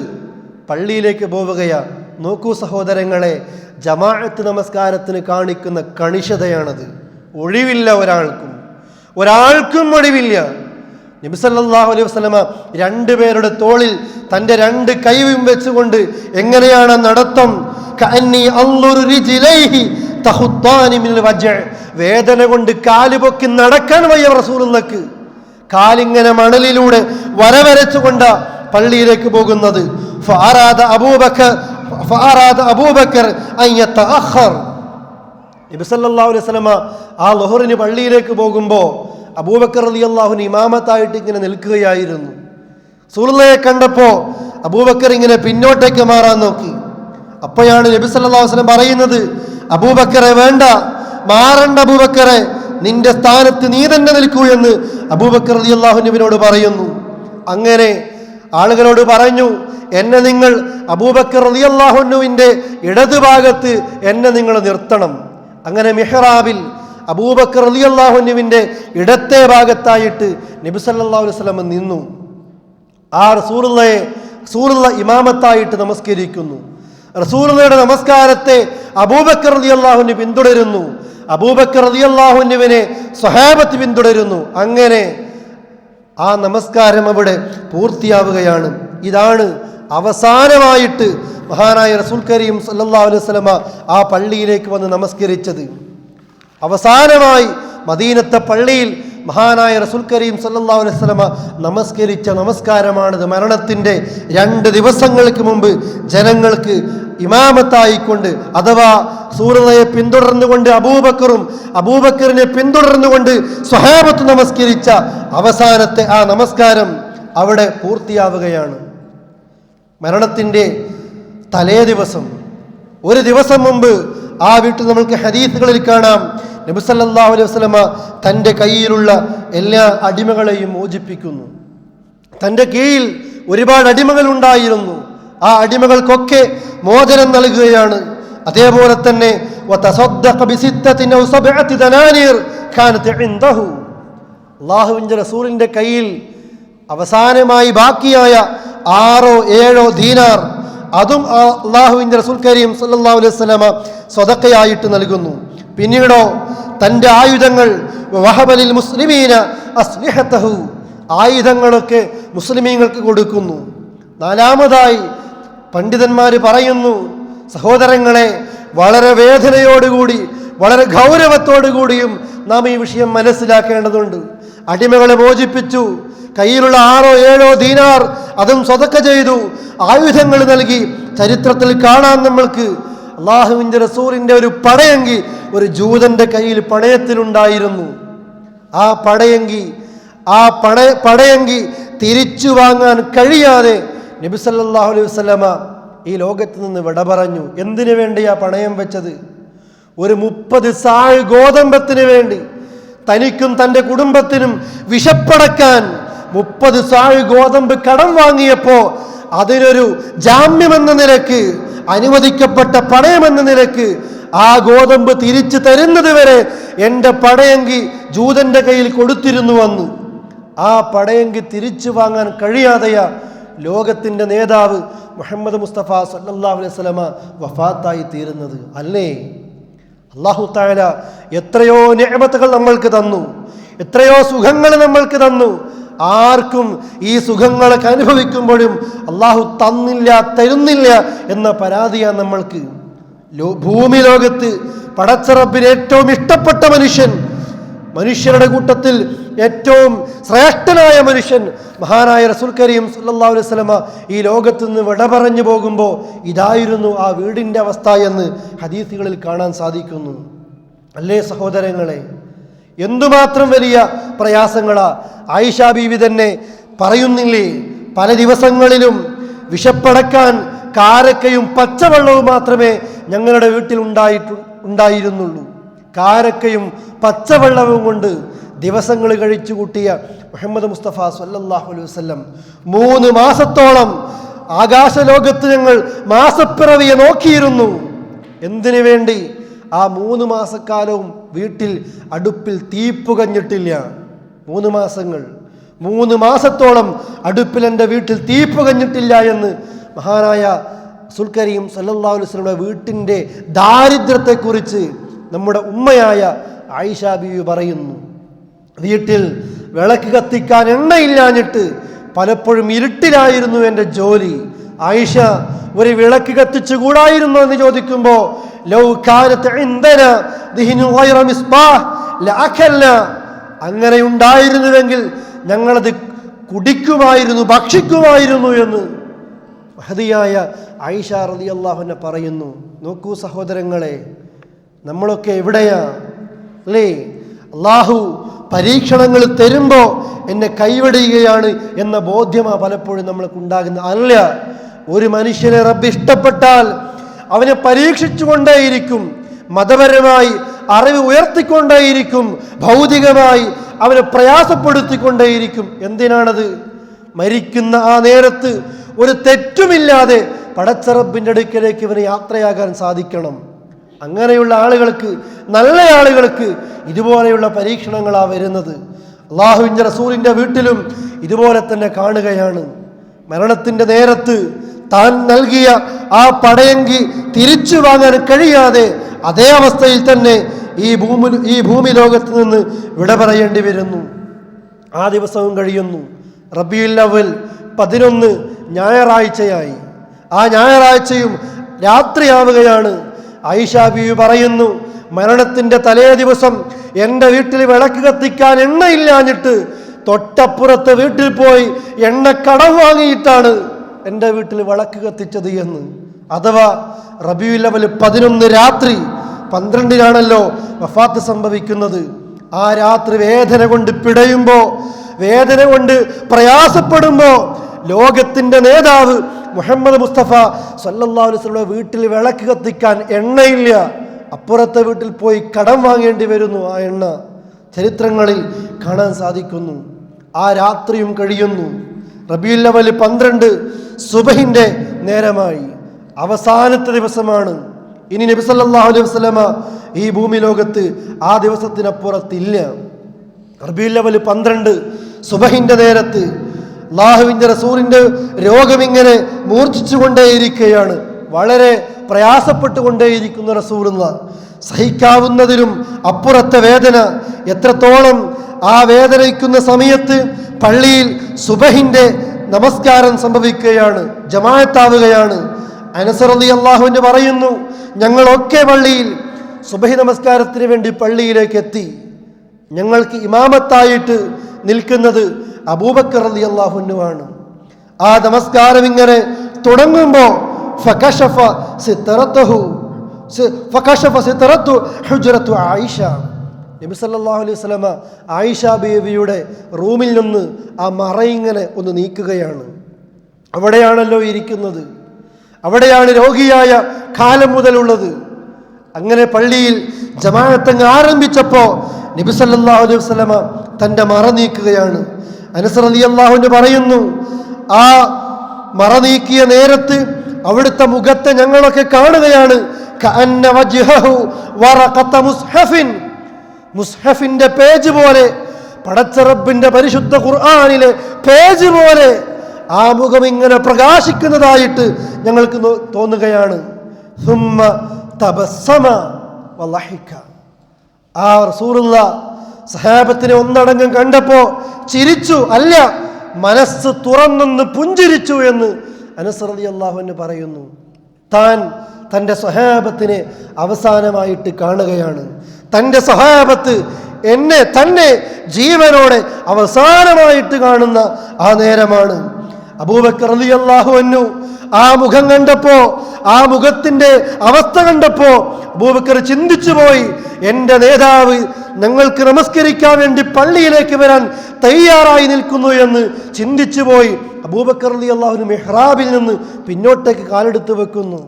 പള്ളിയിലേക്ക് പോവുകയാണ്. നോക്കൂ സഹോദരങ്ങളെ, ജമാഅത്ത് നമസ്കാരത്തിന് കാണിക്കുന്ന കണിശതയാണത്. ഒഴിവില്ല ഒരാൾക്കും ഒഴിവില്ല. നബി സല്ലല്ലാഹു അലൈഹി വസല്ലമ 2 പേരുടെ തോളിൽ തൻ്റെ 2 കൈയും വെച്ചുകൊണ്ട് എങ്ങനെയാണ് നടത്തം? കഅന്നി അൻദുറു റിജ്ലൈഹി തഖുത്താനി മിനൽ വജഅ. വേദന കൊണ്ട് കാല് പൊക്കി നടക്കാൻ വയ്യ റസൂലുള്ളാഹിക്ക്. കാലിങ്ങനെ മണലിലൂടെ വരവരച്ചുകൊണ്ട് പള്ളിയിലേക്ക് പോകുന്നത്. ഫഅറാദ അബൂബക്കർ അൻ യതഅഖർ. നബി സല്ലല്ലാഹു അലൈഹി വസല്ലമ ആ ളുഹറിന് പള്ളിയിലേക്ക് പോകുമ്പോൾ അബൂബക്കർ റളിയല്ലാഹു അൻഹു ഇമാമത്തായിട്ട് ഇങ്ങനെ നിൽക്കുകയായിരുന്നു. റസൂലുള്ളാഹിയെ കണ്ടപ്പോൾ അബൂബക്കർ ഇങ്ങനെ പിന്നോട്ടേക്ക് മാറാൻ നോക്കി. അപ്പോഴാണ് നബി സല്ലല്ലാഹു അലൈഹി വസല്ലം പറയുന്നത്, അബൂബക്കറെ വേണ്ട, മാറണ്ട അബൂബക്കറെ, നിന്റെ സ്ഥാനത്ത് നീ തന്നെ നിൽക്കൂ എന്ന് അബൂബക്കർ റളിയല്ലാഹു അൻഹുവിനോട് പറയുന്നു. അങ്ങനെ ആളുകളോട് പറഞ്ഞു, എന്നെ നിങ്ങൾ അബൂബക്കർ റളിയല്ലാഹു അൻഹുവിൻ്റെ ഇടതുഭാഗത്ത് എന്നെ നിങ്ങൾ നിർത്തണം. അങ്ങനെ മിഹ്റാബിൽ അബൂബക്കർ റളിയല്ലാഹു അൻഹുവിൻ്റെ ഇടത്തെ ഭാഗത്തായിട്ട് നബി സല്ലല്ലാഹു അലൈഹി വസല്ലം നിന്നു. ആ റസൂലുള്ള ഇമാമത്തായിട്ട് നമസ്കരിക്കുന്നു. റസൂലുള്ളാഹിയുടെ നമസ്കാരത്തെ അബൂബക്കർ റളിയല്ലാഹു അൻഹു പിന്തുടരുന്നു. അബൂബക്കർ റളിയല്ലാഹു അൻഹുവിനെ സ്വഹാബത്ത് പിന്തുടരുന്നു. അങ്ങനെ ആ നമസ്കാരം അവിടെ പൂർത്തിയാവുകയാണ്. ഇതാണ് അവസാനമായിട്ട് മഹാനായ റസൂൽ കരീം സല്ലല്ലാഹു അലൈഹി വസല്ലമ ആ പള്ളിയിലേക്ക് വന്ന് നമസ്കരിച്ചത്. അവസാനമായി മദീനത്തെ പള്ളിയിൽ മഹാനായ റസൂൽ കരീം സല്ലല്ലാഹു അലൈഹി വസല്ലമ നമസ്കരിച്ച നമസ്കാരമാണിത്. മരണത്തിൻ്റെ 2 ദിവസങ്ങൾക്ക് മുമ്പ് ജനങ്ങൾക്ക് ഇമാമത്തായിക്കൊണ്ട്, അഥവാ റസൂലുള്ളാഹിയെ പിന്തുടർന്നുകൊണ്ട് അബൂബക്കറിനെ പിന്തുടർന്നുകൊണ്ട് സ്വഹാബത്ത് നമസ്കരിച്ച അവസാനത്തെ ആ നമസ്കാരം അവിടെ പൂർത്തിയാവുകയാണ്. മരണത്തിൻ്റെ തലേ ദിവസം, ഒരു ദിവസം മുമ്പ് ആ വീട്ടിൽ നമ്മൾക്ക് ഹദീസുകളിൽ കാണാം, നബി സല്ലല്ലാഹു അലൈഹി വസല്ലമ തൻ്റെ കയ്യിലുള്ള എല്ലാ അടിമകളെയും മോചിപ്പിക്കുന്നു. തൻ്റെ കീഴിൽ ഒരുപാട് അടിമകൾ ഉണ്ടായിരുന്നു. ആ അടിമകൾക്കൊക്കെ മോചനം നൽകുകയാണ്. അതേപോലെ തന്നെ അല്ലാഹുവിൻ്റെ റസൂലിൻ്റെ കയ്യിൽ അവസാനമായി ബാക്കിയായ 6-7 ദീനാർ, അതും അല്ലാഹുവിൻ്റെ റസൂൽ കരീം സല്ലല്ലാഹു അലൈഹി വസല്ലമ സ്വതക്കയായിട്ട് നൽകുന്നു. പിന്നീടോ തൻ്റെ ആയുധങ്ങൾ, വഹബലിൽ മുസ്ലിമീന അസ്ലിഹതഹു, ആയുധങ്ങളൊക്കെ മുസ്ലിമീങ്ങൾക്ക് കൊടുക്കുന്നു. 4ാമതായി പണ്ഡിതന്മാർ പറയുന്നു, സഹോദരങ്ങളെ, വളരെ വേദനയോടുകൂടി വളരെ ഗൗരവത്തോടുകൂടിയും നാം ഈ വിഷയം മനസ്സിലാക്കേണ്ടതുണ്ട്. അടിമകളെ മോചിപ്പിച്ചു, കയ്യിലുള്ള 6-7 ദീനാർ അതും സ്വതക്ക ചെയ്തു, ആയുധങ്ങൾ നൽകി. ചരിത്രത്തിൽ കാണാൻ നമ്മൾക്ക് അല്ലാഹുവിൻ്റെ റസൂലിൻ്റെ ഒരു പടയങ്കി ഒരു ജൂതന്റെ കയ്യിൽ പണയത്തിലുണ്ടായിരുന്നു. ആ പടയങ്കി തിരിച്ചു വാങ്ങാൻ കഴിയാതെ നബി സല്ലല്ലാഹു അലൈഹി വസല്ലമ ഈ ലോകത്ത് നിന്ന് വിട പറഞ്ഞു. എന്തിനു വേണ്ടിയാ പണയം വെച്ചത്? ഒരു 30 സാഴ് ഗോതമ്പത്തിന് വേണ്ടി. തനിക്കും തൻ്റെ കുടുംബത്തിനും വിശപ്പടക്കാൻ 30 സാഴ് ഗോതമ്പ് കടം വാങ്ങിയപ്പോൾ അതിനൊരു ജാമ്യമെന്ന നിലക്ക്, അനുവദിക്കപ്പെട്ട പണയമെന്ന നിലക്ക് ആ ഗോതമ്പ് തിരിച്ചു തരുന്നത് വരെ എൻ്റെ പടയങ്കി ജൂതന്റെ കയ്യിൽ കൊടുത്തിരുന്നു വന്നു. ആ പടയങ്കി തിരിച്ചു വാങ്ങാൻ കഴിയാതെയാ ലോകത്തിൻ്റെ നേതാവ് മുഹമ്മദ് മുസ്തഫ സല്ലല്ലാഹു അലൈഹി വസല്ലമ വഫാത്തായി തീരുന്നത്. അല്ലേ? അല്ലാഹു തആല എത്രയോ നിഅമത്തുകൾ നമ്മൾക്ക് തന്നു, എത്രയോ സുഖങ്ങൾ നമ്മൾക്ക് തന്നു. ആർക്കും ഈ സുഖങ്ങളൊക്കെ അനുഭവിക്കുമ്പോഴും അള്ളാഹു തന്നില്ല, തരുന്നില്ല എന്ന പരാതിയാണ് നമ്മൾക്ക്. ഭൂമി ലോകത്ത് പടച്ച റബ്ബിന് ഏറ്റവും ഇഷ്ടപ്പെട്ട മനുഷ്യൻ, മനുഷ്യരുടെ കൂട്ടത്തിൽ ഏറ്റവും ശ്രേഷ്ഠനായ മനുഷ്യൻ മഹാനായ റസൂൽ കരീം സല്ലല്ലാഹു അലൈഹി വസല്ലമ ഈ ലോകത്ത് നിന്ന് വിട പറഞ്ഞു പോകുമ്പോൾ ഇതായിരുന്നു ആ വീടിൻ്റെ അവസ്ഥ എന്ന് ഹദീസുകളിൽ കാണാൻ സാധിക്കുന്നു. അല്ലേ സഹോദരങ്ങളെ, എന്തുമാത്രം വലിയ പ്രയാസങ്ങളാ. ആയിഷ ബീവി തന്നെ പറയുന്നില്ലേ, പല ദിവസങ്ങളിലും വിശപ്പടക്കാൻ കാരക്കയും പച്ചവെള്ളവും മാത്രമേ ഞങ്ങളുടെ വീട്ടിൽ ഉണ്ടായിരുന്നുള്ളൂ. കാരക്കയും പച്ചവെള്ളവും കൊണ്ട് ദിവസങ്ങൾ കഴിച്ചു കൂട്ടിയ മുഹമ്മദ് മുസ്തഫ സല്ലല്ലാഹു അലൈഹി വസല്ലം 3 മാസത്തോളം ആകാശലോകത്ത് ഞങ്ങൾ മാസപ്പിറവിയെ നോക്കിയിരുന്നു. എന്തിനു വേണ്ടി? ആ 3 മാസക്കാലവും വീട്ടിൽ അടുപ്പിൽ തീ പുകഞ്ഞിട്ടില്ല. 3 മാസങ്ങൾ, 3 മാസത്തോളം അടുപ്പിൽ എൻ്റെ വീട്ടിൽ തീ പുകഞ്ഞിട്ടില്ല എന്ന് മഹാനായ റസൂൽ കരീം സല്ലല്ലാഹു അലൈഹി വസല്ലമയുടെ വീട്ടിൻ്റെ ദാരിദ്ര്യത്തെക്കുറിച്ച് നമ്മുടെ ഉമ്മയായ ആയിഷ ബീവി പറയുന്നു. വീട്ടിൽ വിളക്ക് കത്തിക്കാൻ എണ്ണയില്ലാഞ്ഞിട്ട് പലപ്പോഴും ഇരുട്ടിലായിരുന്നു എൻ്റെ ജോലി. ആയിഷ, ഒരു വിളക്ക് കത്തിച്ചു കൂടായിരുന്നു എന്ന് ചോദിക്കുമ്പോൾ ലൗ കാനത ഇൻദന ദിഹ്നു ഗൈറ മിസ്ബാഹ് ലഅഖൽന, അങ്ങനെ ഉണ്ടായിരുന്നുവെങ്കിൽ ഞങ്ങളത് കുടിക്കുമായിരുന്നു, ഭക്ഷിക്കുമായിരുന്നു എന്ന് മഹദിയായ ആയിഷ റളിയല്ലാഹു അൻഹ പറയുന്നു. നോക്കൂ സഹോദരങ്ങളെ, നമ്മളൊക്കെ എവിടെയാ അല്ലേ? അള്ളാഹു പരീക്ഷണങ്ങൾ തരുമ്പോൾ എന്നെ കൈവെടിയുകയാണ് എന്ന ബോധ്യമാണ് പലപ്പോഴും നമ്മൾക്ക് ഉണ്ടാകുന്നത്. അല്ല, ഒരു മനുഷ്യനെ റബ്ബ് ഇഷ്ടപ്പെട്ടാൽ അവനെ പരീക്ഷിച്ചുകൊണ്ടേയിരിക്കും, മതപരമായി അറിവ് ഉയർത്തിക്കൊണ്ടേയിരിക്കും, ഭൗതികമായി അവനെ പ്രയാസപ്പെടുത്തിക്കൊണ്ടേയിരിക്കും. എന്തിനാണത്? മരിക്കുന്ന ആ നേരത്ത് ഒരു തെറ്റുമില്ലാതെ പടച്ച റബ്ബിൻ്റെ അടുക്കലേക്ക് ഇവന് യാത്രയാകാൻ സാധിക്കണം. അങ്ങനെയുള്ള ആളുകൾക്ക്, നല്ല ആളുകൾക്ക് ഇതുപോലെയുള്ള പരീക്ഷണങ്ങളാണ് വരുന്നത്. അള്ളാഹുവിൻ്റെ റസൂലിൻ്റെ വീട്ടിലും ഇതുപോലെ തന്നെ കാണുകയാണ്. മരണത്തിൻ്റെ നേരത്ത് താൻ നൽകിയ ആ പടയങ്കി തിരിച്ചു വാങ്ങാൻ കഴിയാതെ അതേ അവസ്ഥയിൽ തന്നെ ഈ ഭൂമി ലോകത്ത് നിന്ന് വിട പറയേണ്ടി വരുന്നു. ആ ദിവസവും കഴിയുന്നു. റബീഉൽ അവ്വൽ 11 ഞായറാഴ്ചയായി. ആ ഞായറാഴ്ചയും രാത്രിയാവുകയാണ്. ആയിഷ ബീവി പറയുന്നു, മരണത്തിൻ്റെ തലേ ദിവസം എൻ്റെ വീട്ടിൽ വിളക്ക് കത്തിക്കാൻ എണ്ണയില്ലാഞ്ഞിട്ട് തൊട്ടപ്പുറത്തെ വീട്ടിൽ പോയി എണ്ണ കടം വാങ്ങിയിട്ടാണ് എൻ്റെ വീട്ടിൽ വിളക്ക് കത്തിച്ചത് എന്ന്. അഥവാ റബീഉൽ അവ്വൽ 11 രാത്രി 12-നാണല്ലോ വഫാത്ത് സംഭവിക്കുന്നത്. ആ രാത്രി വേദന കൊണ്ട് പിടയുമ്പോൾ, വേദന കൊണ്ട് പ്രയാസപ്പെടുമ്പോൾ ലോകത്തിൻ്റെ നേതാവ് മുഹമ്മദ് മുസ്തഫ സല്ലല്ലാഹു അലൈഹി വസല്ലം വീട്ടിൽ വിളക്ക് കത്തിക്കാൻ എണ്ണയില്ല, അപ്പുറത്തെ വീട്ടിൽ പോയി കടം വാങ്ങേണ്ടി വരുന്നു. ആ എണ്ണ ചരിത്രങ്ങളിൽ കാണാൻ സാധിക്കുന്നു. ആ രാത്രിയും കഴിയുന്നു. റബീഉൽ അവ്വൽ 12 സുബഹിൻ്റെ നേരമായി, അവസാനത്തെ ദിവസമാണ്. ഇനി നബി സല്ലല്ലാഹു അലൈഹി വസല്ലമ ഈ ഭൂമി ലോകത്ത് ആ ദിവസത്തിനപ്പുറത്തില്ല. റബീഉൽ അവ്വൽ 12 സുബഹിൻ്റെ നേരത്ത് അല്ലാഹുവിൻ്റെ റസൂലിൻ്റെ രോഗമിങ്ങനെ മൂർച്ഛിച്ചുകൊണ്ടേയിരിക്കുകയാണ്. വളരെ പ്രയാസപ്പെട്ടുകൊണ്ടേയിരിക്കുന്ന റസൂലുള്ളാഹ്, സഹിക്കാവുന്നതിലും അപ്പുറത്തെ വേദന. എത്രത്തോളം ആ വേദനിക്കുന്ന സമയത്ത് പള്ളിയിൽ സുബഹിൻ്റെ നമസ്കാരം സംഭവിക്കുകയാണ്, ജമാഅത്താവുകയാണ്. അനസ് റളിയല്ലാഹു അൻഹു പറയുന്നു, ഞങ്ങളൊക്കെ പള്ളിയിൽ സുബഹി നമസ്കാരത്തിന് വേണ്ടി പള്ളിയിലേക്ക് എത്തി. ഞങ്ങൾക്ക് ഇമാമത്തായിട്ട് നിൽക്കുന്നത് അബൂബക്കർ റളിയല്ലാഹു അൻഹു ആണ്. ആ നമസ്കാരം ഇങ്ങനെ തുടങ്ങുമ്പോൾ ഫകശഫ സിത്രത്തു ഹുജ്റത്തു ആയിഷ, നബി സല്ലല്ലാഹു അലൈഹി വസല്ലമ ആയിഷ ബീവിയുടെ റൂമിൽ നിന്ന് ആ മറയിങ്ങനെ ഒന്ന് നീക്കുകയാണ്. അവിടെയാണല്ലോ ഇരിക്കുന്നത്, അവിടെയാണ് രോഗിയായ കാലം മുതലുള്ളത്. അങ്ങനെ പള്ളിയിൽ ജമാഅത്തങ്ങ് ആരംഭിച്ചപ്പോൾ നബി സല്ലല്ലാഹു അലൈഹി വസല്ലമ തൻ്റെ മറ നീക്കുകയാണ്. അനസ് റളിയല്ലാഹു അൻഹു പറയുന്നു, ആ മറ നീക്കിയ നേരത്ത് അവിടുത്തെ മുഖത്തെ ഞങ്ങളൊക്കെ കാണുകയാണ്. കഅന്ന വജ്ഹഹു വറഖത മുസ്ഹഫിൻ, മുസ്ഹഫിന്റെ പേജ് പോലെ, പടച്ച റബ്ബിന്റെ പരിശുദ്ധ ഖുർആനിലെ പേജ് പോലെ ആ മുഖം ഇങ്ങനെ പ്രകാശിക്കുന്നതായിട്ട് ഞങ്ങൾക്ക് തോന്നുകയാണ്. സുമ്മ തബസ്സമ, വളഹിക. ആ റസൂലുള്ള സഹാബത്തിനെ ഒന്നടങ്കം കണ്ടപ്പോ ചിരിച്ചു, അല്ല മനസ്സ് തുറന്നൊന്ന് പുഞ്ചിരിച്ചു എന്ന് അനസ് റളിയല്ലാഹു അൻഹു പറയുന്നു. താൻ തൻ്റെ സ്വഹാബത്തിനെ അവസാനമായിട്ട് കാണുകയാണ്. തൻ്റെ സ്വഹാബത്ത് തന്നെ ജീവനോടെ അവസാനമായിട്ട് കാണുന്ന ആ നേരമാണ്. അബൂബക്കർ റളിയല്ലാഹു അൻഹു ആ മുഖം കണ്ടപ്പോ, ആ മുഖത്തിന്റെ അവസ്ഥ കണ്ടപ്പോ അബൂബക്കർ ചിന്തിച്ചു പോയി, എൻ്റെ നേതാവ് ഞങ്ങൾക്ക് നമസ്കരിക്കാൻ വേണ്ടി പള്ളിയിലേക്ക് വരാൻ തയ്യാറായി നിൽക്കുന്നു എന്ന് ചിന്തിച്ചു പോയി. അബൂബക്കർ റളിയല്ലാഹു അൻഹു മിഹ്റാബിൽ നിന്ന് പിന്നോട്ടേക്ക് കാലെടുത്ത് വെക്കുന്നു.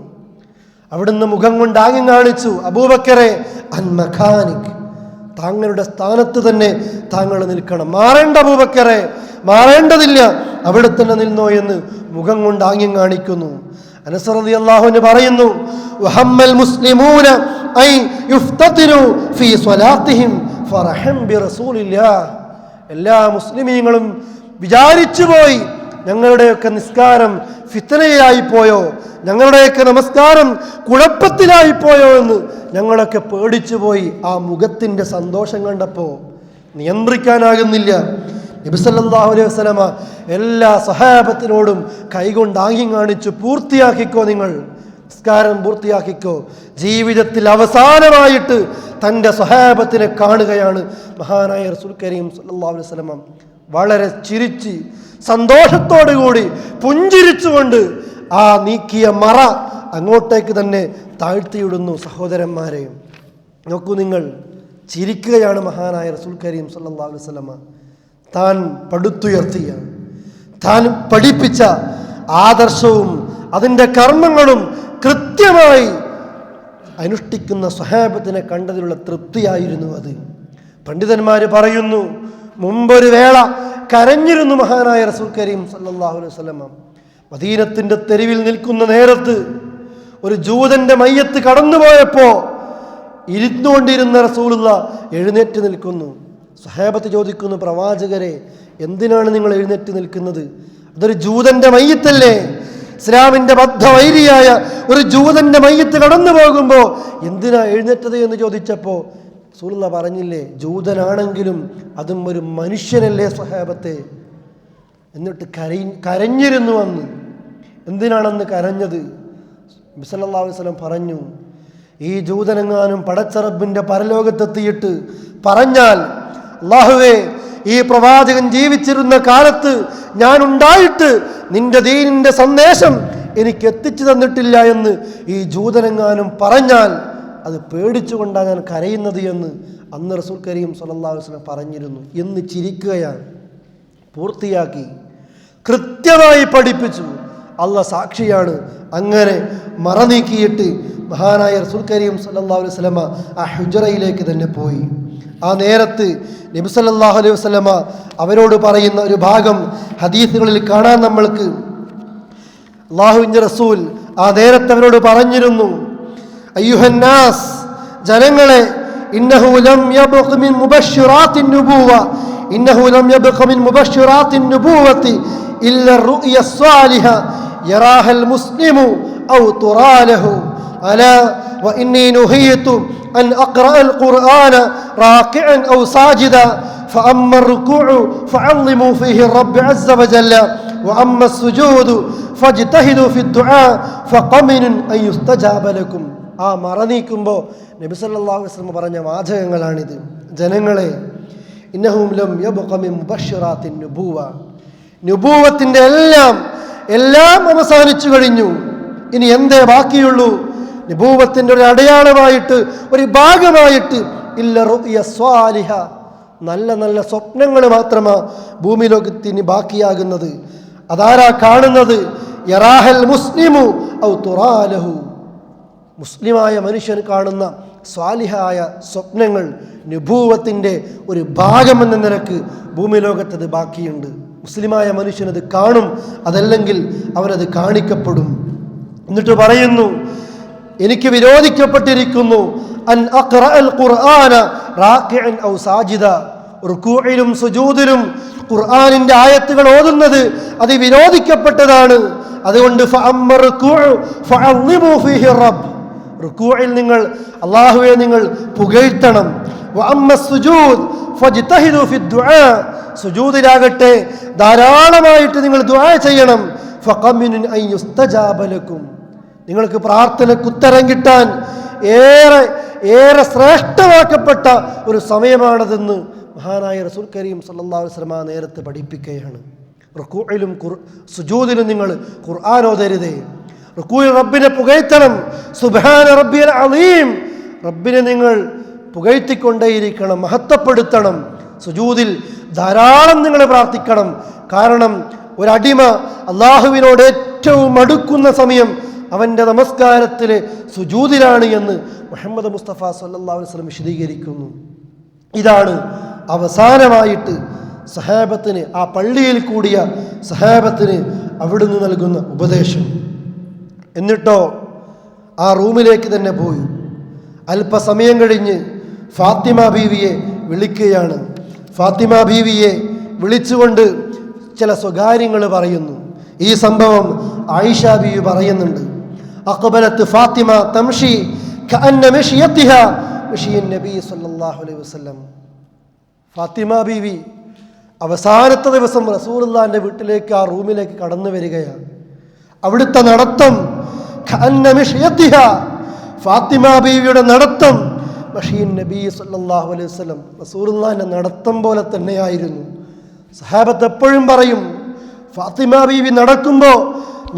അവിടുന്ന് മുഖം കൊണ്ട് ആംഗ്യം കാണിച്ചു, അബൂബക്കറെ അൻ മഖാനിക്, താങ്കളുടെ സ്ഥാനത്ത് തന്നെ താങ്കൾ നിൽക്കണം, മാറേണ്ട അബൂബക്കറെ, മാറേണ്ടതില്ല, അവിടെ തന്നെ നിന്നോ എന്ന് മുഖം കൊണ്ട് ആംഗ്യം കാണിക്കുന്നു. അനസ് റളിയല്ലാഹു അൻഹു പറയുന്നു, വഹമ്മൽ മുസ്ലിമൂന ഐ യുഫ്തതിനു ഫീ സ്വലാത്തിഹിം ഫറഹം ബിറസൂലില്ലാഹ്. എല്ലാ മുസ്ലിമീങ്ങളും വിചാരിച്ചു പോയി, ഞങ്ങളുടെയൊക്കെ നിസ്കാരം ഫിത്നയായി പോയോ, ഞങ്ങളുടെയൊക്കെ നമസ്കാരം കുഴപ്പത്തിലായി പോയോ എന്ന് ഞങ്ങളൊക്കെ പേടിച്ചു പോയി. ആ മുഖത്തിൻ്റെ സന്തോഷം കണ്ടപ്പോൾ നിയന്ത്രിക്കാനാകുന്നില്ല. നബി സല്ലല്ലാഹു അലൈഹി വസല്ലമ എല്ലാ സഹാബത്തിനോടും കൈകൊണ്ട് ആംഗ്യം കാണിച്ചു, പൂർത്തിയാക്കിക്കോ, നിങ്ങൾ നിസ്കാരം പൂർത്തിയാക്കിക്കോ. ജീവിതത്തിൽ അവസാനമായിട്ട് തൻ്റെ സഹാബത്തിനെ കാണുകയാണ് മഹാനായ റസൂൽ കരീം സല്ലല്ലാഹു അലൈഹി വസല്ലമ. വളരെ ചിരിച്ച് സന്തോഷത്തോടുകൂടി പുഞ്ചിരിച്ചുകൊണ്ട് ആ നീക്കിയ മറ അങ്ങോട്ടേക്ക് തന്നെ താഴ്ത്തിയിടുന്നു. സഹോദരന്മാരെ നോക്കൂ, നിങ്ങൾ ചിരിക്കുകയാണ് മഹാനായ റസൂൽ കരീം സല്ലല്ലാഹു അലൈഹി വസല്ലമ. താൻ പടുത്തുയർത്തിയ, താൻ പഠിപ്പിച്ച ആദർശവും അതിൻ്റെ കർമ്മങ്ങളും കൃത്യമായി അനുഷ്ഠിക്കുന്ന സ്വഹാബത്തിനെ കണ്ടതിലുള്ള തൃപ്തിയായിരുന്നു അത്. പണ്ഡിതന്മാർ പറയുന്നു, മുമ്പൊരു വേള കരഞ്ഞിരുന്നു മഹാനായ റസൂൽ കരീം സല്ലല്ലാഹു അലൈഹി വസല്ലമ. മദീനത്തിൻ്റെ തെരുവിൽ നിൽക്കുന്ന നേരത്ത് ഒരു ജൂതന്റെ മയ്യത്ത് കടന്നുപോയപ്പോൾ ഇരുന്നുകൊണ്ടിരുന്ന റസൂലുള്ള എഴുന്നേറ്റ് നിൽക്കുന്നു. സ്വഹാബത്ത് ചോദിക്കുന്നു, പ്രവാചകരെ എന്തിനാണ് നിങ്ങൾ എഴുന്നേറ്റ് നിൽക്കുന്നത്? അതൊരു ജൂതന്റെ മയ്യത്തല്ലേ? ഇസ്ലാമിന്റെ ബദ്ധവൈരിയായ ഒരു ജൂതന്റെ മയ്യത്ത് കടന്നു പോകുമ്പോൾ എന്തിനാ എഴുന്നേറ്റത് എന്ന് ചോദിച്ചപ്പോൾ റസൂലുള്ള പറഞ്ഞില്ലേ, ജൂതനാണെങ്കിലും അതും ഒരു മനുഷ്യനല്ലേ സ്വഹാബത്തെ. എന്നിട്ട് കരഞ്ഞിരുന്നു അന്ന്. എന്തിനാണെന്ന് കരഞ്ഞത്? നബി സല്ലല്ലാഹു അലൈഹി വസല്ലം പറഞ്ഞു, ഈ ജൂതനെങ്ങാനും പടച്ച റബ്ബിന്റെ പരലോകത്തെത്തിയിട്ട് പറഞ്ഞാൽ, അല്ലാഹുവേ, ഈ പ്രവാചകൻ ജീവിച്ചിരുന്ന കാലത്ത് ഞാൻ ഉണ്ടായിട്ട് നിന്റെ ദീനിന്റെ സന്ദേശം എനിക്ക് എത്തിച്ചു തന്നിട്ടില്ല എന്ന് ഈ ജൂതനെങ്ങാനും പറഞ്ഞാൽ അത് പേടിച്ചുകൊണ്ടാണ് ഞാൻ കരയുന്നത് എന്ന് അന്ന് റസൂൽ കരീം സല്ലല്ലാഹു അലൈഹി വസല്ലം പറഞ്ഞിരുന്നു എന്ന് ചിരിക്കുകയാണ്. പൂർത്തിയാക്കി, കൃത്യമായി പഠിപ്പിച്ചു. അല്ലാഹ് സാക്ഷിയാണ്. അങ്ങനെ മറ നീക്കിയിട്ട് മഹാനായ റസൂൽ കരീം സല്ലല്ലാഹു അലൈഹി വസല്ലമ ആ ഹുജറയിലേക്ക് തന്നെ പോയി. ആ നേരത്ത് നബി സല്ലല്ലാഹു അലൈഹി വസല്ലമ അവരോട് പറയുന്ന ഒരു ഭാഗം ഹദീസുകളിൽ കാണാൻ നമ്മൾക്ക്. അല്ലാഹുവിൻ്റെ റസൂൽ ആ നേരത്ത് അവരോട് പറഞ്ഞിരുന്നു, അയ്യുഹന്നാസ്, ജനങ്ങളെ, ഇന്നഹു ലം യബ്ഖ മിൻ മുബശ്ശിറാത്തിൻ നുബുവ, ഇന്നഹു ലം യബ്ഖ മിൻ മുബശ്ശിറാത്തിൻ നുബുവത്തി ഇല്ല റുഅയ സ്വാലിഹ യറാഹൽ മുസ്ലിമു ഔ തുറാലഹു അലാ വഇന്നി നുഹിയതു അൻ അഖ്റഅൽ ഖുർആന റാകിഅൻ ഔ സാജിദ فأما الركوع فعظموا فيه الرب عز وجل وأما السجود فاجتهدوا في الدعاء فقمن أن يستجاب لكم. ആ മറനീക്കുമ്പോൾ നബി സല്ലല്ലാഹു അലൈഹി വസല്ലം പറഞ്ഞ വാചകങ്ങളാണിത്. ജനങ്ങളെ, ഇന്നഹും ലം യബ്ഖ മിൻ മുബശ്ശിറാത്തിൻ നുബുവ, നുബുവത്തിന്റെ എല്ലാം അവസാനിച്ചു കഴിഞ്ഞു. ഇനി എന്തേ ബാക്കിയുള്ളൂ? നുബുവത്തിന്റെ ഒരു അടയാളമായിട്ട്, ഒരു ഭാഗമായിട്ട് ഇല്ല റുഅയ സ്വാലിഹ, നല്ല നല്ല സ്വപ്നങ്ങൾ മാത്രമാ ഭൂമി ലോകത്തിന് ബാക്കിയാകുന്നത്. അതാരാ കാണുന്നത്? യറാഹൽ മുസ്ലിമു ഔ തുറാലഹു, മുസ്ലിമായ മനുഷ്യൻ കാണുന്ന സ്വാലിഹായ സ്വപ്നങ്ങൾ നുബൂവത്തിൻ്റെ ഒരു ഭാഗമെന്ന നിലക്ക് ഭൂമി ലോകത്തത് ബാക്കിയുണ്ട്. മുസ്ലിമായ മനുഷ്യനത് കാണും, അതല്ലെങ്കിൽ അവരത് കാണിക്കപ്പെടും. എന്നിട്ട് പറയുന്നു, എനിക്ക് വിരോധിക്കപ്പെട്ടിരിക്കുന്നു അൻ അഖ്റഅൽ ഖുർആന റാകിഅൻ ഔ സാജിദ, റുകൂഇലും സുജൂദിലും ഖുർആനിന്റെ ആയത്തുകൾ ഓതുന്നത് അത് വിരോധിക്കപ്പെട്ടതാണ്. അതുകൊണ്ട് ഫഅമ്മർ റുകൂഉ ഫഅള്ളിമു ഫീഹി റബ്ബ്, റുകൂഇൽ നിങ്ങൾ അല്ലാഹുവെ നിങ്ങൾ പുകഴ്ത്തണം. വഅമ്മ സുജൂദ് ഫജ്തഹിദു ഫിദ്ദുആ, സുജൂദിലാകട്ടെ ധാരാളമായിട്ട് നിങ്ങൾ ദുആ ചെയ്യണം. ഫഖമിൻ അൻ യുസ്തജാബ ലക്കും, നിങ്ങൾക്ക് പ്രാർത്ഥനയ്ക്ക് ഉത്തരം കിട്ടാൻ ഏറെ ശ്രേഷ്ഠമാക്കപ്പെട്ട ഒരു സമയമാണതെന്ന് മഹാനായ റസൂൽ കരീം സല്ലല്ലാഹു അലൈഹി വസല്ലം നേരത്തെ പഠിപ്പിക്കുകയാണ്. റുകൂഇലും സുജൂദിലും നിങ്ങൾ ഖുർആൻ ഓതരുതേ. റുകൂഇൽ റബ്ബിനെ പുകഴ്ത്തണം. സുബ്ഹാന റബ്ബിയൽ അളീം, റബ്ബിനെ നിങ്ങൾ പുകഴ്ത്തിക്കൊണ്ടേയിരിക്കണം, മഹത്വപ്പെടുത്തണം. സുജൂദിൽ ധാരാളം നിങ്ങൾ പ്രാർത്ഥിക്കണം. കാരണം ഒരടിമ അള്ളാഹുവിനോട് ഏറ്റവും അടുക്കുന്ന സമയം അവൻ്റെ നമസ്കാരത്തിലെ സുജൂദിലാണ് എന്ന് മുഹമ്മദ് മുസ്തഫ സല്ലല്ലാഹു അലൈഹി വസല്ലം വിശദീകരിക്കുന്നു. ഇതാണ് അവസാനമായിട്ട് സഹാബത്തിന്, ആ പള്ളിയിൽ കൂടിയ സഹാബത്തിന് അവിടുന്ന് നൽകുന്ന ഉപദേശം. എന്നിട്ടോ ആ റൂമിലേക്ക് തന്നെ പോയി. അല്പസമയം കഴിഞ്ഞ് ഫാത്തിമ ബീവിയെ വിളിക്കുകയാണ്. ഫാത്തിമ ബീവിയെ വിളിച്ചുകൊണ്ട് ചില സ്വകാര്യങ്ങൾ പറയുന്നു. ഈ സംഭവം ആയിഷ ബീവി പറയുന്നുണ്ട്. അഖബലത്ത് ഫാത്തിമ തംഷി കഅന്ന മശിയതിഹാ മശിയ നബി സല്ലല്ലാഹു അലൈഹി വസല്ലം. ഫാത്തിമ ബീവി അവസാനത്തെ ദിവസം റസൂലുള്ളാഹിന്റെ വീട്ടിലേക്ക്, ആ റൂമിലേക്ക് കടന്നു വരികയാണ്. അവിടുത്തെ നടത്തം കഅന്ന മശിയതിഹാ, ഫാത്തിമ ബീവിയുടെ നടത്തം മശിയ നബി സല്ലല്ലാഹു അലൈഹി വസല്ലം, റസൂലുള്ളാഹിന്റെ നടത്തം പോലെ തന്നെയായിരുന്നു. സഹാബത്ത് എപ്പോഴും പറയും, ഫാത്തിമ ബീവി നടക്കുമ്പോൾ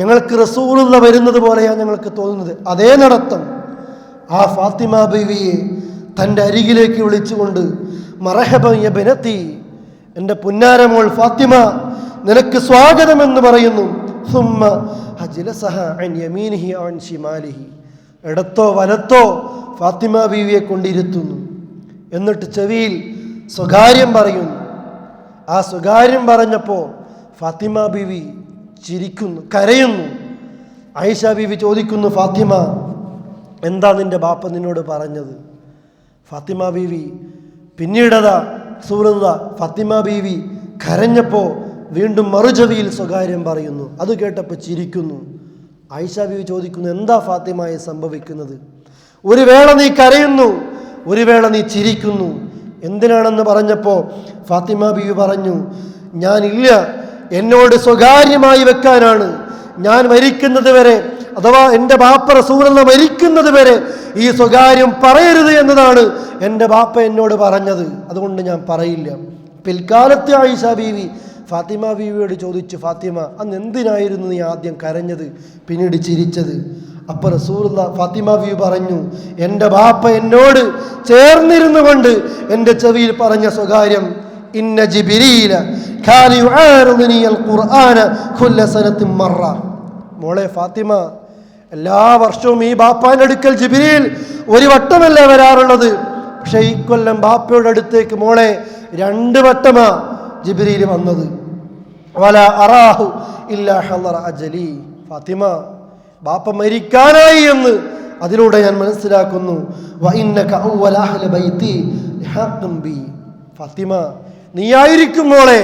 ഞങ്ങൾക്ക് റസൂലുള്ള വരുന്നത് പോലെയാണ് ഞങ്ങൾക്ക് തോന്നുന്നത്. അതേ നടത്തം. ആ ഫാത്തിമ ബീവിയെ തൻ്റെ അരികിലേക്ക് വിളിച്ചുകൊണ്ട് മർഹബൻ യ ബനതി, എൻ്റെ പുന്നാരമോൾ ഫാത്തിമ, നിനക്ക് സ്വാഗതമെന്ന് പറയുന്നു. സുമ്മ അജ്ലസഹ അൻ യമീനിഹി അൻ ശിമാലിഹി, ഇടത്തോ വലത്തോ ഫാത്തിമ ബീവിയെ കൊണ്ടിരുത്തുന്നു. എന്നിട്ട് ചെവിയിൽ സ്വകാര്യം പറയുന്നു. ആ സ്വകാര്യം പറഞ്ഞപ്പോൾ ഫാത്തിമ ബീവി ചിരിക്കുന്നു, കരയുന്നു. ആയിഷ ബീവി ചോദിക്കുന്നു, ഫാത്തിമ, എന്താ നിന്റെ ബാപ്പ നിന്നോട് പറഞ്ഞത്? ഫാത്തിമ ബീവി പിന്നീടതാ റസൂലുള്ളാഹി ഫാത്തിമ ബീവി കരഞ്ഞപ്പോൾ വീണ്ടും മറുചെവിയിൽ സ്വകാര്യം പറയുന്നു. അത് കേട്ടപ്പോൾ ചിരിക്കുന്നു. ആയിഷ ബീവി ചോദിക്കുന്നു, എന്താ ഫാത്തിമയെ സംഭവിക്കുന്നത്? ഒരു വേള നീ കരയുന്നു, ഒരു വേള നീ ചിരിക്കുന്നു, എന്തിനാണെന്ന് പറഞ്ഞപ്പോൾ ഫാത്തിമ ബീവി പറഞ്ഞു, ഞാനില്ല, എന്നോട് സ്വകാര്യമായി വെക്കാനാണ്. ഞാൻ മരിക്കുന്നത് വരെ, അഥവാ എൻ്റെ ബാപ്പ റസൂലുള്ളാഹി മരിക്കുന്നത് വരെ ഈ സ്വകാര്യം പറയരുത് എന്നതാണ് എൻ്റെ ബാപ്പ എന്നോട് പറഞ്ഞത്. അതുകൊണ്ട് ഞാൻ പറയില്ല. പിൽക്കാലത്ത് ആയിഷ ബീവി ഫാത്തിമ ബീവിയോട് ചോദിച്ചു, ഫാത്തിമ, അന്ന് എന്തിനായിരുന്നു നീ ആദ്യം കരഞ്ഞത്, പിന്നീട് ചിരിച്ചത്? അപ്പോൾ റസൂലുള്ളാഹി ഫാത്തിമ ബീവി പറഞ്ഞു, എൻ്റെ ബാപ്പ എന്നോട് ചേർന്നിരുന്നു കൊണ്ട് എൻ്റെ ചെവിയിൽ പറഞ്ഞ സ്വകാര്യം, ഇന്ന ജിബ്രീല കാന യുആരിദുനി അൽ ഖുർആന കുല്ല സനത്തിൻ മറ. മോളെ ഫാത്തിമ, എല്ലാ വർഷവും ഈ ബാപ്പാന്റെ അടുക്കൽ ജിബ്രീൽ ഒരു വട്ടമല്ലേ വരാറുള്ളത്, പക്ഷെ ഈ കൊല്ലം ബാപ്പയുടെ അടുത്തേക്ക് മോളെ 2 വട്ടമാ ജിബ്രീൽ വന്നത്. വല അറാഹു ഇല്ലാ ഹളറ അജലി. ഫാത്തിമ, ബാപ്പ മരിക്കാനായി എന്ന് അതിലൂടെ ഞാൻ മനസ്സിലാക്കുന്നു. വ ഇന്നക അവ്വല അഹ്ലി ബൈതി ലിഹഖൻ ബി. ഫാത്തിമ, നീയായിരിക്കും മോളെ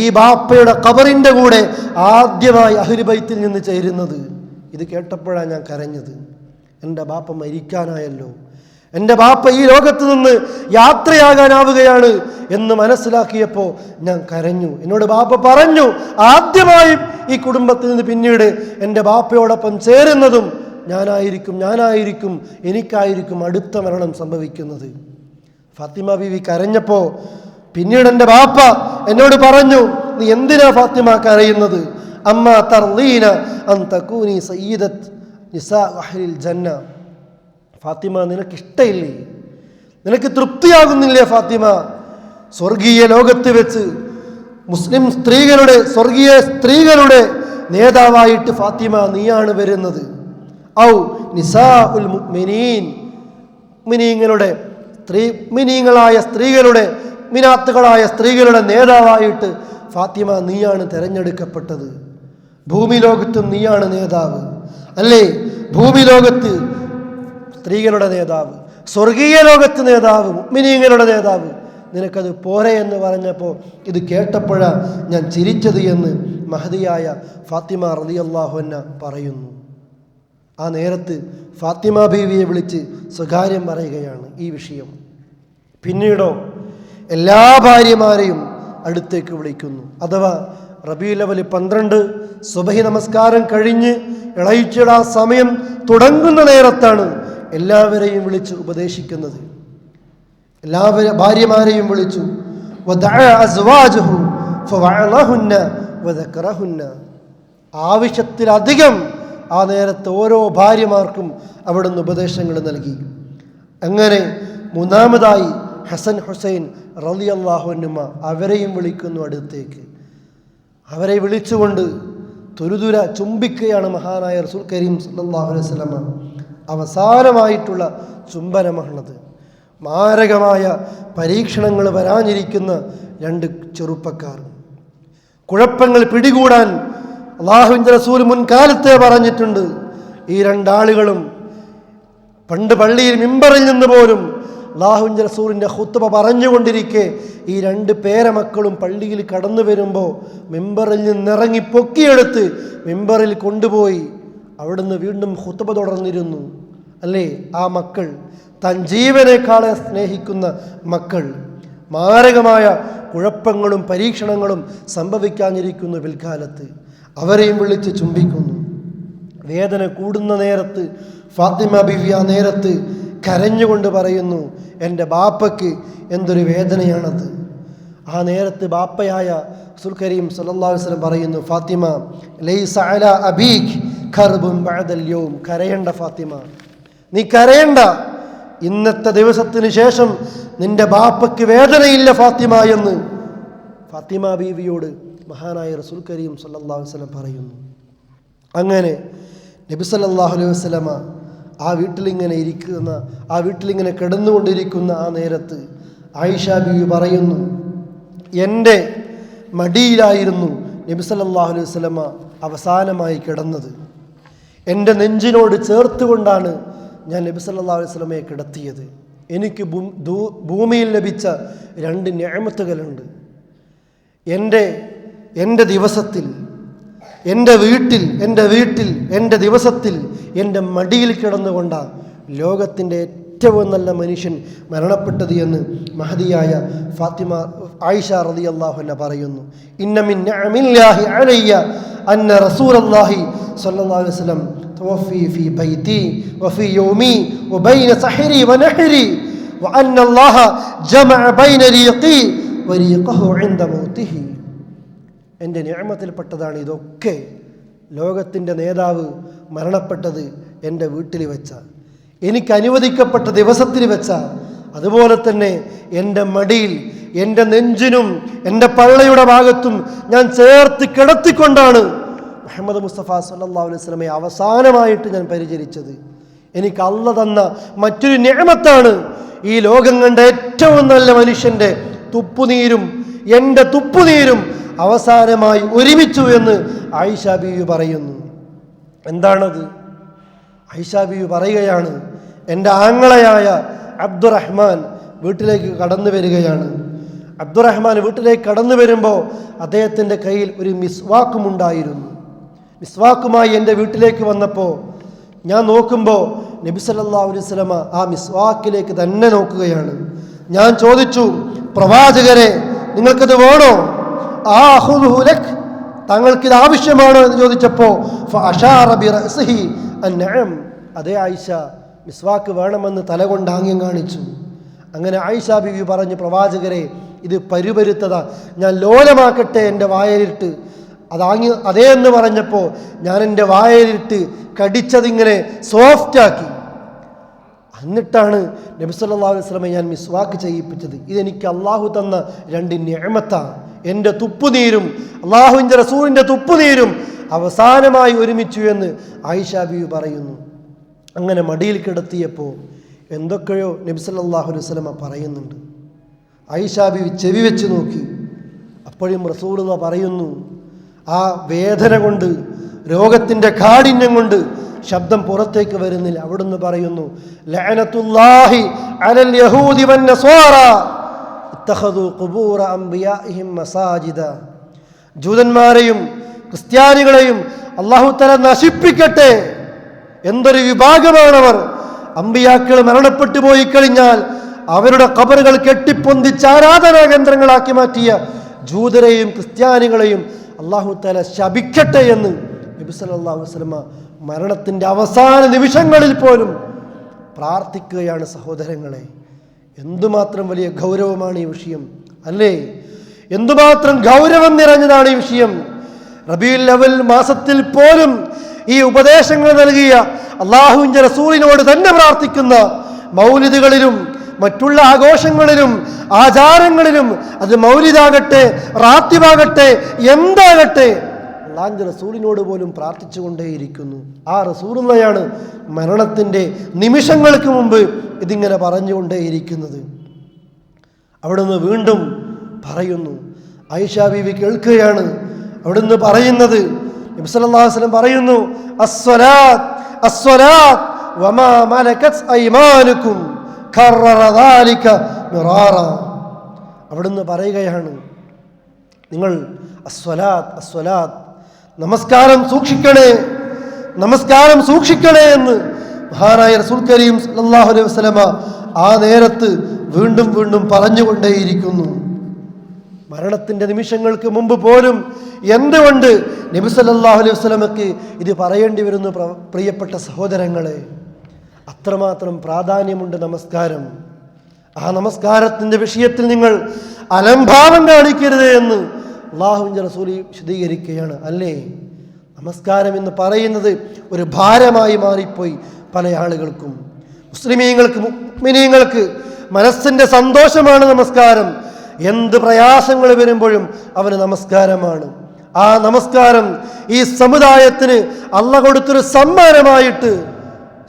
ഈ ബാപ്പയുടെ ഖബറിന്റെ കൂടെ ആദ്യമായി അഹ്ലി ബൈത്തിൽ നിന്ന് ചേരുന്നത്. ഇത് കേട്ടപ്പോഴാണ് ഞാൻ കരഞ്ഞത്. എൻ്റെ ബാപ്പ മരിക്കാനായല്ലോ, എൻ്റെ ബാപ്പ ഈ ലോകത്ത് നിന്ന് യാത്രയാകാനാവുകയാണ് എന്ന് മനസ്സിലാക്കിയപ്പോൾ ഞാൻ കരഞ്ഞു. എന്നോട് ബാപ്പ പറഞ്ഞു, ആദ്യമായും ഈ കുടുംബത്തിൽ നിന്ന് പിന്നീട് എൻ്റെ ബാപ്പയോടൊപ്പം ചേരുന്നതും ഞാനായിരിക്കും, എനിക്കായിരിക്കും അടുത്ത മരണം സംഭവിക്കുന്നത്. ഫാത്തിമ ബീവി കരഞ്ഞപ്പോൾ പിന്നീട് എൻ്റെ ബാപ്പ എന്നോട് പറഞ്ഞു, നീ എന്തിനാ ഫാത്തിമ കരയുന്നത്? അമ്മ തർളീന അൻ തകൂനി സയ്യിദത്ത് നിസാ അഹ്ലിൽ ജന്ന. ഫാത്തിമ, നിനക്ക് ഇഷ്ടമില്ലേ, നിനക്ക് തൃപ്തിയാകുന്നില്ലേ ഫാത്തിമ? സ്വർഗീയ ലോകത്ത് വെച്ച് മുസ്ലിം സ്ത്രീകളുടെ, സ്വർഗീയ സ്ത്രീകളുടെ നേതാവായിട്ട് ഫാത്തിമ നീയാണ് വരുന്നത്. ഔ നിസാഉൽ മുഅ്മിനീൻ, മുഅ്മിനീങ്ങളായ സ്ത്രീകളുടെ, മുഅ്മിനാത്തുകളായ സ്ത്രീകളുടെ നേതാവായിട്ട് ഫാത്തിമ നീയാണ് തിരഞ്ഞെടുക്കപ്പെട്ടത്. ഭൂമി ലോകത്തും നീയാണ് നേതാവ് അല്ലേ? ഭൂമി ലോകത്ത് സ്ത്രീകളുടെ നേതാവ്, സ്വർഗീയ ലോകത്ത് നേതാവ്, മുഅ്മിനീങ്ങളുടെ നേതാവ്. നിനക്കത് പോരെ എന്ന് പറഞ്ഞപ്പോൾ ഇത് കേട്ടപ്പോഴാണ് ഞാൻ ചിരിച്ചത് എന്ന് മഹദിയായ ഫാത്തിമ റളിയല്ലാഹു അൻഹ പറയുന്നു. ആ നേരത്ത് ഫാത്തിമ ബീവിയെ വിളിച്ച് സ്വകാര്യം പറയുകയാണ് ഈ വിഷയം. പിന്നീടോ എല്ലാ ഭാര്യമാരെയും അടുത്തേക്ക് വിളിക്കുന്നു. അഥവാ റബീഉൽ അവ്വൽ 12 സുബഹി നമസ്കാരം കഴിഞ്ഞ് ഇളയിച്ചിടാ സമയം തുടങ്ങുന്ന നേരത്താണ് എല്ലാവരെയും വിളിച്ച് ഉപദേശിക്കുന്നത്. എല്ലാവരും ഭാര്യമാരെയും വിളിച്ചു. ആവശ്യത്തിലധികം ആ നേരത്തെ ഓരോ ഭാര്യമാർക്കും അവിടുന്ന് ഉപദേശങ്ങൾ നൽകി. അങ്ങനെ മൂന്നാമതായി ഹസൻ ഹുസൈൻ റളിയല്ലാഹു അൻഹുമ അവരെയും വിളിക്കുന്നു അടുത്തേക്ക്. അവരെ വിളിച്ചുകൊണ്ട് തുരുതുര ചുംബിക്കുകയാണ് മഹാനായ റസൂൽ കരീം സല്ലല്ലാഹു അലൈഹി വസല്ലം. അവസാനമായിട്ടുള്ള ചുംബനമാണത്. മാരകമായ പരീക്ഷണങ്ങൾ വരാനിരിക്കുന്ന രണ്ട് ചെറുപ്പക്കാർ. കുഴപ്പങ്ങൾ പിടികൂടാൻ അല്ലാഹുവിൻ്റെ റസൂൽ മുൻകാലത്തെ പറഞ്ഞിട്ടുണ്ട്. ഈ രണ്ടാളുകളും പണ്ട് പള്ളിയിൽ മിമ്പറിൽ നിന്ന് പോലും അല്ലാഹുവിൻ്റെ റസൂലിൻ്റെ ഖുത്ബ പറഞ്ഞുകൊണ്ടിരിക്കെ ഈ രണ്ട് പേരമക്കളും പള്ളിയിൽ കടന്നു വരുമ്പോൾ മിമ്പറിൽ നിന്നിറങ്ങി പൊക്കിയെടുത്ത് മിമ്പറിൽ കൊണ്ടുപോയി അവിടുന്ന് വീണ്ടും ഖുത്ബ തുടർന്നിരുന്നു. അല്ലേ, ആ മക്കൾ തൻ ജീവനേക്കാളെ സ്നേഹിക്കുന്ന മക്കൾ. മാരകമായ കുഴപ്പങ്ങളും പരീക്ഷണങ്ങളും സംഭവിക്കാനിരിക്കുന്നു പിൽക്കാലത്ത്. അവരെയും വിളിച്ച് ചുംബിക്കുന്നു. വേദന കൂടുന്ന നേരത്ത് ഫാത്തിമ ബിവി ആ നേരത്ത് കരഞ്ഞുകൊണ്ട് പറയുന്നു, എൻ്റെ ബാപ്പയ്ക്ക് എന്തൊരു വേദനയാണത്. ആ നേരത്ത് ബാപ്പയായ റസൂൽ കരീം സല്ലല്ലാഹു അലൈഹി വസല്ലം പറയുന്നു, ഫാത്തിമ ലൈസ അലാ അബീക് ഖർബുൻ ബഅദൽ യൗം, കരയണ്ട ഫാത്തിമ, നീ കരയണ്ട, ഇന്നത്തെ ദിവസത്തിന് ശേഷം നിന്റെ ബാപ്പയ്ക്ക് വേദനയില്ല ഫാത്തിമ എന്ന് ഫാത്തിമ ബീവിയോട് മഹാനായ റസൂൽ കരീം സല്ലല്ലാഹു അലൈഹി വസല്ലം പറയുന്നു. അങ്ങനെ നബി സല്ലല്ലാഹു അലൈഹി വസല്ലമ ആ വീട്ടിലിങ്ങനെ കിടന്നുകൊണ്ടിരിക്കുന്ന ആ നേരത്ത് ആയിഷ ബീവി പറയുന്നു, എൻ്റെ മടിയിലായിരുന്നു നബി സല്ലല്ലാഹു അലൈഹി വസല്ലമ അവസാനമായി കിടന്നത്. എൻ്റെ നെഞ്ചിനോട് ചേർത്തുകൊണ്ടാണ് ഞാൻ നബി സല്ലല്ലാഹു അലൈഹി വസല്ലമയെ കിടത്തിയത്. എനിക്ക് ഭൂമിയിൽ ലഭിച്ച രണ്ട് നിഅമത്തുകളുണ്ട്. എൻ്റെ ദിവസത്തിൽ, എൻ്റെ വീട്ടിൽ എൻ്റെ ദിവസത്തിൽ എൻ്റെ മടിയിൽ കിടന്നുകൊണ്ടാണ് ലോകത്തിൻ്റെ ഏറ്റവും നല്ല മനുഷ്യൻ മരണപ്പെട്ടത് എന്ന് മഹദിയായ ഫാത്തിമ ആയിഷ റളിയല്ലാഹു അൻഹ പറയുന്നു. ഇന്ന മിൻ നിഅമില്ലാഹി അലയ്യ അന്ന റസൂലല്ലാഹി സ്വല്ലല്ലാഹു അലൈഹി വസല്ലം തവഫി ഫീ ബൈതി വഫീ യൗമി വബൈന സഹരി വനഹരി വഅന്ന അല്ലാഹ ജമഅ ബൈന റീഖി വരീഖഹു ഇൻദ മൗതിഹി. എൻ്റെ നിഅമത്തിൽപ്പെട്ടതാണ് ഇതൊക്കെ. ലോകത്തിൻ്റെ നേതാവ് മരണപ്പെട്ടത് എൻ്റെ വീട്ടിൽ വെച്ച, എനിക്ക് അനുവദിക്കപ്പെട്ട ദിവസത്തിൽ വെച്ച, അതുപോലെ തന്നെ എൻ്റെ മടിയിൽ, എൻ്റെ നെഞ്ചിനും എൻ്റെ പള്ളയുടെ ഭാഗത്തും ഞാൻ ചേർത്ത് കിടത്തിക്കൊണ്ടാണ് മുഹമ്മദ് മുസ്തഫ സല്ലല്ലാഹു അലൈഹി വസല്ലമയെ അവസാനമായിട്ട് ഞാൻ പരിചരിച്ചത്. എനിക്ക് അള്ള തന്ന മറ്റൊരു നിഅമത്താണ് ഈ ലോകം കണ്ട ഏറ്റവും നല്ല മനുഷ്യൻ്റെ തുപ്പുനീരും എൻ്റെ തുപ്പുനീരും അവസാനമായി ഒരുമിച്ചു എന്ന് ആയിഷ ബീവി പറയുന്നു. എന്താണത്? ആയിഷ ബീവി പറയുകയാണ്, എൻ്റെ ആങ്ങളയായ അബ്ദുറഹ്മാൻ വീട്ടിലേക്ക് കടന്നു വരികയാണ്. അബ്ദുറഹ്മാൻ വീട്ടിലേക്ക് കടന്നു വരുമ്പോൾ അദ്ദേഹത്തിൻ്റെ കയ്യിൽ ഒരു മിസ്വാക്കുമുണ്ടായിരുന്നു. മിസ്വാക്കുമായി എൻ്റെ വീട്ടിലേക്ക് വന്നപ്പോൾ ഞാൻ നോക്കുമ്പോൾ നബി സല്ലല്ലാഹു അലൈഹി വസല്ലമ ആ മിസ്വാക്കിലേക്ക് തന്നെ നോക്കുകയാണ്. ഞാൻ ചോദിച്ചു, പ്രവാചകരെ, നിങ്ങൾക്കത് വേണോ? താങ്കൾക്കിത് ആവശ്യമാണോ എന്ന് ചോദിച്ചപ്പോൾ അതേ ആയിഷ, മിസ്വാക്ക് വേണമെന്ന് തലകൊണ്ട് ആംഗ്യം കാണിച്ചു. അങ്ങനെ ആയിഷ ബീവി പറഞ്ഞു, പ്രവാചകരെ, ഇത് പരുപരുത്തതാ, ഞാൻ ലോലമാക്കട്ടെ എൻ്റെ വായലിട്ട്. അതേ എന്ന് പറഞ്ഞപ്പോൾ ഞാൻ എൻ്റെ വായലിട്ട് കടിച്ചതിങ്ങനെ സോഫ്റ്റാക്കി. എന്നിട്ടാണ് നബി സല്ലല്ലാഹു അലൈഹി വസല്ലമയെ ഞാൻ മിസ്വാക്ക് ചെയ്യിപ്പിച്ചത്. ഇതെനിക്ക് അള്ളാഹു തന്ന രണ്ട് നിഅമത്താണ്. എൻ്റെ തുപ്പുനീരും അള്ളാഹുവിൻ്റെ റസൂലിൻ്റെ തുപ്പുനീരും അവസാനമായി ഒരുമിച്ചു എന്ന് ആയിഷ ബീവി പറയുന്നു. അങ്ങനെ മടിയിൽ കിടത്തിയപ്പോൾ എന്തൊക്കെയോ നബി സല്ലല്ലാഹു അലൈഹി വസല്ലമ പറയുന്നുണ്ട്. ആയിഷ ബീവി ചെവി വെച്ച് നോക്കി. അപ്പോഴും റസൂലുള്ളാഹി പറയുന്നു, ആ വേദന കൊണ്ട്, രോഗത്തിൻ്റെ കാഠിന്യം കൊണ്ട് ശബ്ദം പുറത്തേക്ക് വരുന്നില്ല. അവിടുന്ന് പറയുന്നു, ലഅനത്തുല്ലാഹി അലൽ യഹൂദി വന്നസ്വാറ ഇത്തഖദു ഖുബൂറ അംബിയാഇഹിം മസാജിദ. ജൂതന്മാരെയും ക്രിസ്ത്യാനികളെയും അല്ലാഹു തആല നശിപ്പിക്കട്ടെ എന്തൊരു വിഭാഗമാണവർ! അമ്പിയാക്കൾ മരണപ്പെട്ടു പോയി കഴിഞ്ഞാൽ അവരുടെ ഖബറുകൾ കെട്ടിപ്പൊന്തിച്ച് ആരാധനാ കേന്ദ്രങ്ങളാക്കി മാറ്റിയ ജൂതരെയും ക്രിസ്ത്യാനികളെയും അല്ലാഹു തആല ശപിക്കട്ടെ എന്ന് നബി സല്ലല്ലാഹു അലൈഹി വസല്ലം മരണത്തിൻ്റെ അവസാന നിമിഷങ്ങളിൽ പോലും പ്രാർത്ഥിക്കുകയാണ്. സഹോദരങ്ങളെ, എന്തുമാത്രം വലിയ ഗൗരവമാണ് ഈ വിഷയം അല്ലേ? എന്തുമാത്രം ഗൗരവം നിറഞ്ഞതാണ് ഈ വിഷയം. റബീഉൽ അവൽ മാസത്തിൽ പോലും ഈ ഉപദേശങ്ങൾ നൽകിയ അല്ലാഹുവിൻ്റെ റസൂലിനോട് തന്നെ പ്രാർത്ഥിക്കുന്ന മൗലിദുകളിലും മറ്റുള്ള ആഘോഷങ്ങളിലും ആചാരങ്ങളിലും, അത് മൗലിദാകട്ടെ റാത്തിബാകട്ടെ എന്താകട്ടെ, അല്ലാഹുവിൻ്റെ റസൂലിനോട് പോലും പ്രാർത്ഥിച്ചുകൊണ്ടേയിരിക്കുന്നു. ആ റസൂലുള്ളയാണ് മരണത്തിൻ്റെ നിമിഷങ്ങൾക്ക് മുമ്പ് ഇതിങ്ങനെ പറഞ്ഞുകൊണ്ടേയിരിക്കുന്നത്. അവിടുന്ന് വീണ്ടും പറയുന്നു, ആയിഷ ബീവി കേൾക്കുകയാണ്. അവിടുന്ന് പറയുന്നത്, നബി സല്ലല്ലാഹു അലൈഹി വസല്ലം പറയുന്നു, അസ്സലാത്ത് അസ്സലാത്ത് വമാ മലകത് അയ്മാനുകും കററ ദാലിക മിറാറ. അവിടുന്ന് പറയുകയാണ്, നിങ്ങൾ അസ്സലാത്ത് അസ്സലാത്ത്, നമസ്കാരം സൂക്ഷിക്കണേ, നമസ്കാരം സൂക്ഷിക്കണേ എന്ന് മഹാനായ റസൂൽ കരീം സല്ലല്ലാഹു അലൈഹി വസല്ലമ ആ നേരത്ത് വീണ്ടും വീണ്ടും പറഞ്ഞുകൊണ്ടേയിരിക്കുന്നു. മരണത്തിൻ്റെ നിമിഷങ്ങൾക്ക് മുമ്പ് പോലും എന്തുകൊണ്ട് നബി സല്ലല്ലാഹു അലൈഹി വസല്ലമക്ക് ഇത് പറയേണ്ടി വരുന്നു? പ്രിയപ്പെട്ട സഹോദരങ്ങളെ, അത്രമാത്രം പ്രാധാന്യമുണ്ട് നമസ്കാരം. ആ നമസ്കാരത്തിൻ്റെ വിഷയത്തിൽ നിങ്ങൾ അലംഭാവം കാണിക്കരുത് എന്ന് അല്ലാഹുവിൻ്റെ റസൂൽ വിശദീകരിക്കുകയാണ്. അല്ലേ, നമസ്കാരം എന്ന് പറയുന്നത് ഒരു ഭാരമായി മാറിപ്പോയി പല ആളുകൾക്കും. മുസ്ലിമീങ്ങൾക്ക് മുഅ്മിനീങ്ങൾക്ക് മനസ്സിൻ്റെ സന്തോഷമാണ് നമസ്കാരം. എന്ത് പ്രയാസങ്ങൾ വരുമ്പോഴും അവന് നമസ്കാരമാണ്. ആ നമസ്കാരം ഈ സമുദായത്തിന് അല്ലാഹു കൊടുത്തൊരു സമ്മാനമായിട്ട്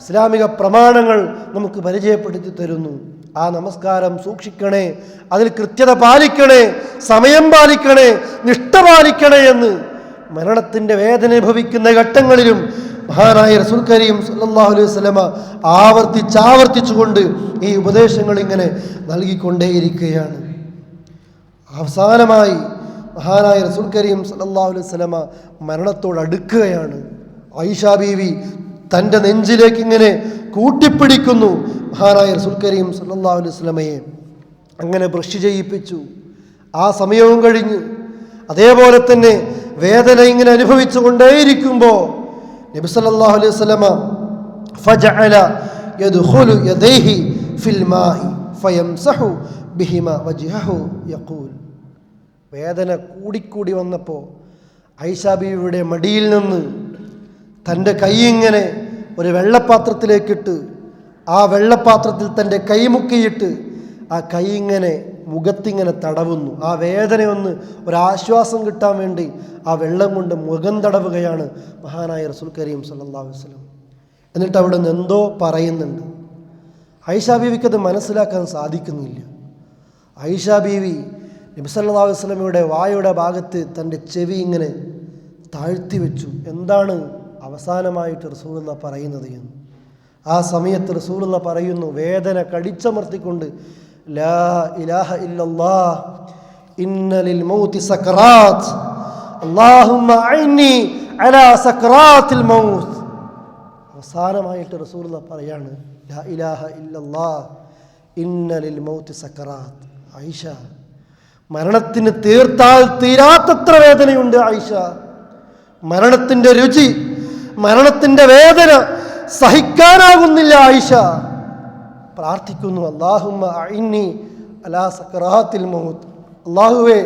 ഇസ്ലാമിക പ്രമാണങ്ങൾ നമുക്ക് പരിചയപ്പെടുത്തി തരുന്നു. ആ നമസ്കാരം സൂക്ഷിക്കണേ, അതിൽ കൃത്യത പാലിക്കണേ, സമയം പാലിക്കണേ, നിഷ്ഠ പാലിക്കണേ എന്ന് മരണത്തിൻ്റെ വേദന അനുഭവിക്കുന്ന ഘട്ടങ്ങളിലും മഹാനായ റസൂൽ കരീം സല്ലല്ലാഹു അലൈഹി വസല്ലമ ആവർത്തിച്ചുകൊണ്ട് ഈ ഉപദേശങ്ങൾ ഇങ്ങനെ നൽകിക്കൊണ്ടേയിരിക്കുകയാണ്. അവസാനമായി മഹാനായ റസൂൽ കരീം സല്ലല്ലാഹു അലൈഹി വസല്ലമ മരണത്തോട് അടുക്കുകയാണ്. ആയിഷ ബീവി തൻ്റെ നെഞ്ചിലേക്ക് ഇങ്ങനെ കൂട്ടിപ്പിടിക്കുന്നു മഹാനായ റസൂൽ കരീം സല്ലല്ലാഹു അലൈഹി വസല്ലമയെ. അങ്ങനെ ബ്രഷ് ചെയ്യിപ്പിച്ചു. ആ സമയവും കഴിഞ്ഞ് അതേപോലെ തന്നെ വേദന ഇങ്ങനെ അനുഭവിച്ചു കൊണ്ടേയിരിക്കുമ്പോൾ നബി സല്ലല്ലാഹു അലൈഹി വസല്ലമ ഫജഅല യദ്ഖുലു യദൈഹി ഫിൽ മാഇ ഫയംസഹു ബിഹിമാ വജ്ഹഹു യഖൂൽ. വേദന കൂടിക്കൂടി വന്നപ്പോൾ ആയിഷ ബീവിയുടെ മടിയിൽ നിന്ന് തൻ്റെ കൈ ഇങ്ങനെ ഒരു വെള്ളപ്പാത്രത്തിലേക്കിട്ട് ആ വെള്ളപ്പാത്രത്തിൽ തൻ്റെ കൈമുക്കിയിട്ട് ആ കൈ ഇങ്ങനെ മുഖത്തിങ്ങനെ തടവുന്നു. ആ വേദനയൊന്ന് ഒരാശ്വാസം കിട്ടാൻ വേണ്ടി ആ വെള്ളം കൊണ്ട് മുഖം തടവുകയാണ് മഹാനായ റസൂൽ കരീം സല്ലല്ലാഹു അലൈഹി വസല്ലം. എന്നിട്ട് അവിടെ നിന്ന് എന്തോ പറയുന്നുണ്ട്. ആയിഷ ബീവിക്ക് അത് മനസ്സിലാക്കാൻ സാധിക്കുന്നില്ല. ആയിഷ ബീവി നബി സല്ലല്ലാഹു അലൈഹി വസല്ലമയുടെ വായുടെ ഭാഗത്ത് തൻ്റെ ചെവി ഇങ്ങനെ താഴ്ത്തി വെച്ചു. എന്താണ് അവസാനമായിട്ട് റസൂലുള്ള പറയുന്നത് എന്ന്. ആ സമയത്ത് റസൂലുള്ള പറയുന്നു, വേദന കടിച്ചമർത്തിക്കൊണ്ട്, ലാ ഇലാഹ ഇല്ലല്ലാഹ് ഇന്ന ലിൽ മൗതി സക്രാത്ത് അല്ലാഹുമ്മ അഇന്നി അലാ സക്രാത്തിൽ മൗത്ത്. അവസാനമായിട്ട് റസൂലുള്ള പറയാണ്, ലാ ഇലാഹ ഇല്ലല്ലാഹ് ഇന്ന ലിൽ മൗതി സക്രാത്ത്. ആയിഷ, മരണത്തിന് തീർത്താൽ തീരാത്തത്ര വേദനയുണ്ട് ആയിഷ. മരണത്തിൻ്റെ രുചി, മരണത്തിൻ്റെ വേദന സഹിക്കാനാകുന്നില്ല ആയിഷ. പ്രാർത്ഥിക്കുന്നു, അല്ലാഹുമ്മ അഇന്നി അലാ സക്രാത്തിൽ മൗത്ത്. അല്ലാഹുവേ,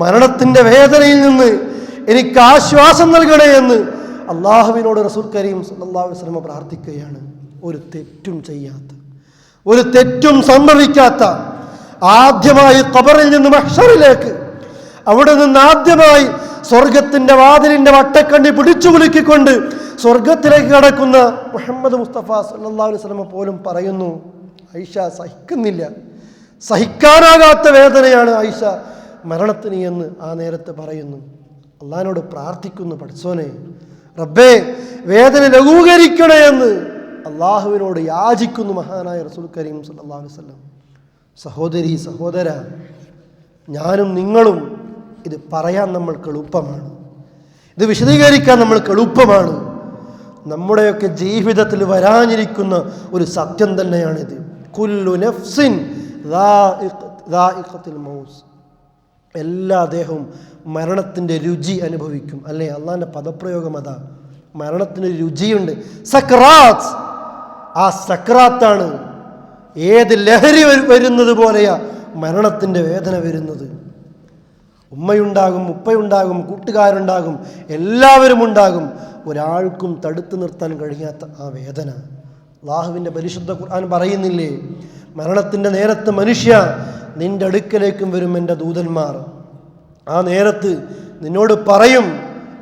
മരണത്തിൻ്റെ വേദനയിൽ നിന്ന് എനിക്ക് ആശ്വാസം നൽകണേ എന്ന് അല്ലാഹുവിനോട് റസൂൽ കരീം സല്ലല്ലാഹു അലൈഹി വസല്ലം പ്രാർത്ഥിക്കുകയാണ്. ഒരു തെറ്റും ചെയ്യാത്ത, ഒരു തെറ്റും സംഭവിക്കാത്ത, ആദ്യമായി ഖബറിൽ നിന്ന് മഹ്ശറിലേക്ക്, അവിടെ നിന്ന് ആദ്യമായി സ്വർഗത്തിൻ്റെ വാതിലിൻ്റെ വട്ടക്കണ്ണി പിടിച്ചു കുലുക്കിക്കൊണ്ട് സ്വർഗത്തിലേക്ക് കടക്കുന്ന മുഹമ്മദ് മുസ്തഫ സല്ലല്ലാഹു അലൈഹി വസല്ലം പോലും പറയുന്നു, ആയിഷ സഹിക്കുന്നില്ല, സഹിക്കാനാകാത്ത വേദനയാണ് ആയിഷ മരണത്തിന് എന്ന് ആ നേരത്ത് പറയുന്നു. അള്ളാഹിനോട് പ്രാർത്ഥിക്കുന്നു, പഠിച്ചോനെ റബ്ബേ വേദന ലഘൂകരിക്കണേ എന്ന് അള്ളാഹുവിനോട് യാചിക്കുന്നു മഹാനായ റസൂൽ കരീം സല്ലല്ലാഹു അലൈഹി വസല്ലം. സഹോദരി സഹോദര, ഞാനും നിങ്ങളും ഇത് പറയാൻ നമ്മൾക്ക് എളുപ്പമാണ്, ഇത് വിശദീകരിക്കാൻ നമ്മൾക്ക് എളുപ്പമാണ്. നമ്മുടെയൊക്കെ ജീവിതത്തിൽ വരാനിരിക്കുന്ന ഒരു സത്യം തന്നെയാണിത്. കുല്ലു നഫ്സിൻ ദാഇഖത്തുൽ മൗത്ത്, എല്ലാ ദേഹവും മരണത്തിൻ്റെ രുചി അനുഭവിക്കും. അല്ലേ, അള്ളാഹിൻ്റെ പദപ്രയോഗം അതാ. മരണത്തിന് രുചിയുണ്ട്. സക്രാത്ത്, ആ സക്രാത്താണ്. ഏത് ലഹരി വരുന്നത് പോലെയാ മരണത്തിൻ്റെ വേദന വരുന്നത്. ഉമ്മയുണ്ടാകും, ഉപ്പയുണ്ടാകും, കൂട്ടുകാരുണ്ടാകും, എല്ലാവരും ഉണ്ടാകും. ഒരാൾക്കും തടുത്തു നിർത്താൻ കഴിയാത്ത ആ വേദന അല്ലാഹുവിൻ്റെ പരിശുദ്ധ ഖുർആൻ പറയുന്നില്ലേ, മരണത്തിൻ്റെ നേരത്ത് മനുഷ്യ നിന്റെ അടുക്കലേക്കും വരും എൻ്റെ ദൂതന്മാർ. ആ നേരത്ത് നിന്നോട് പറയും,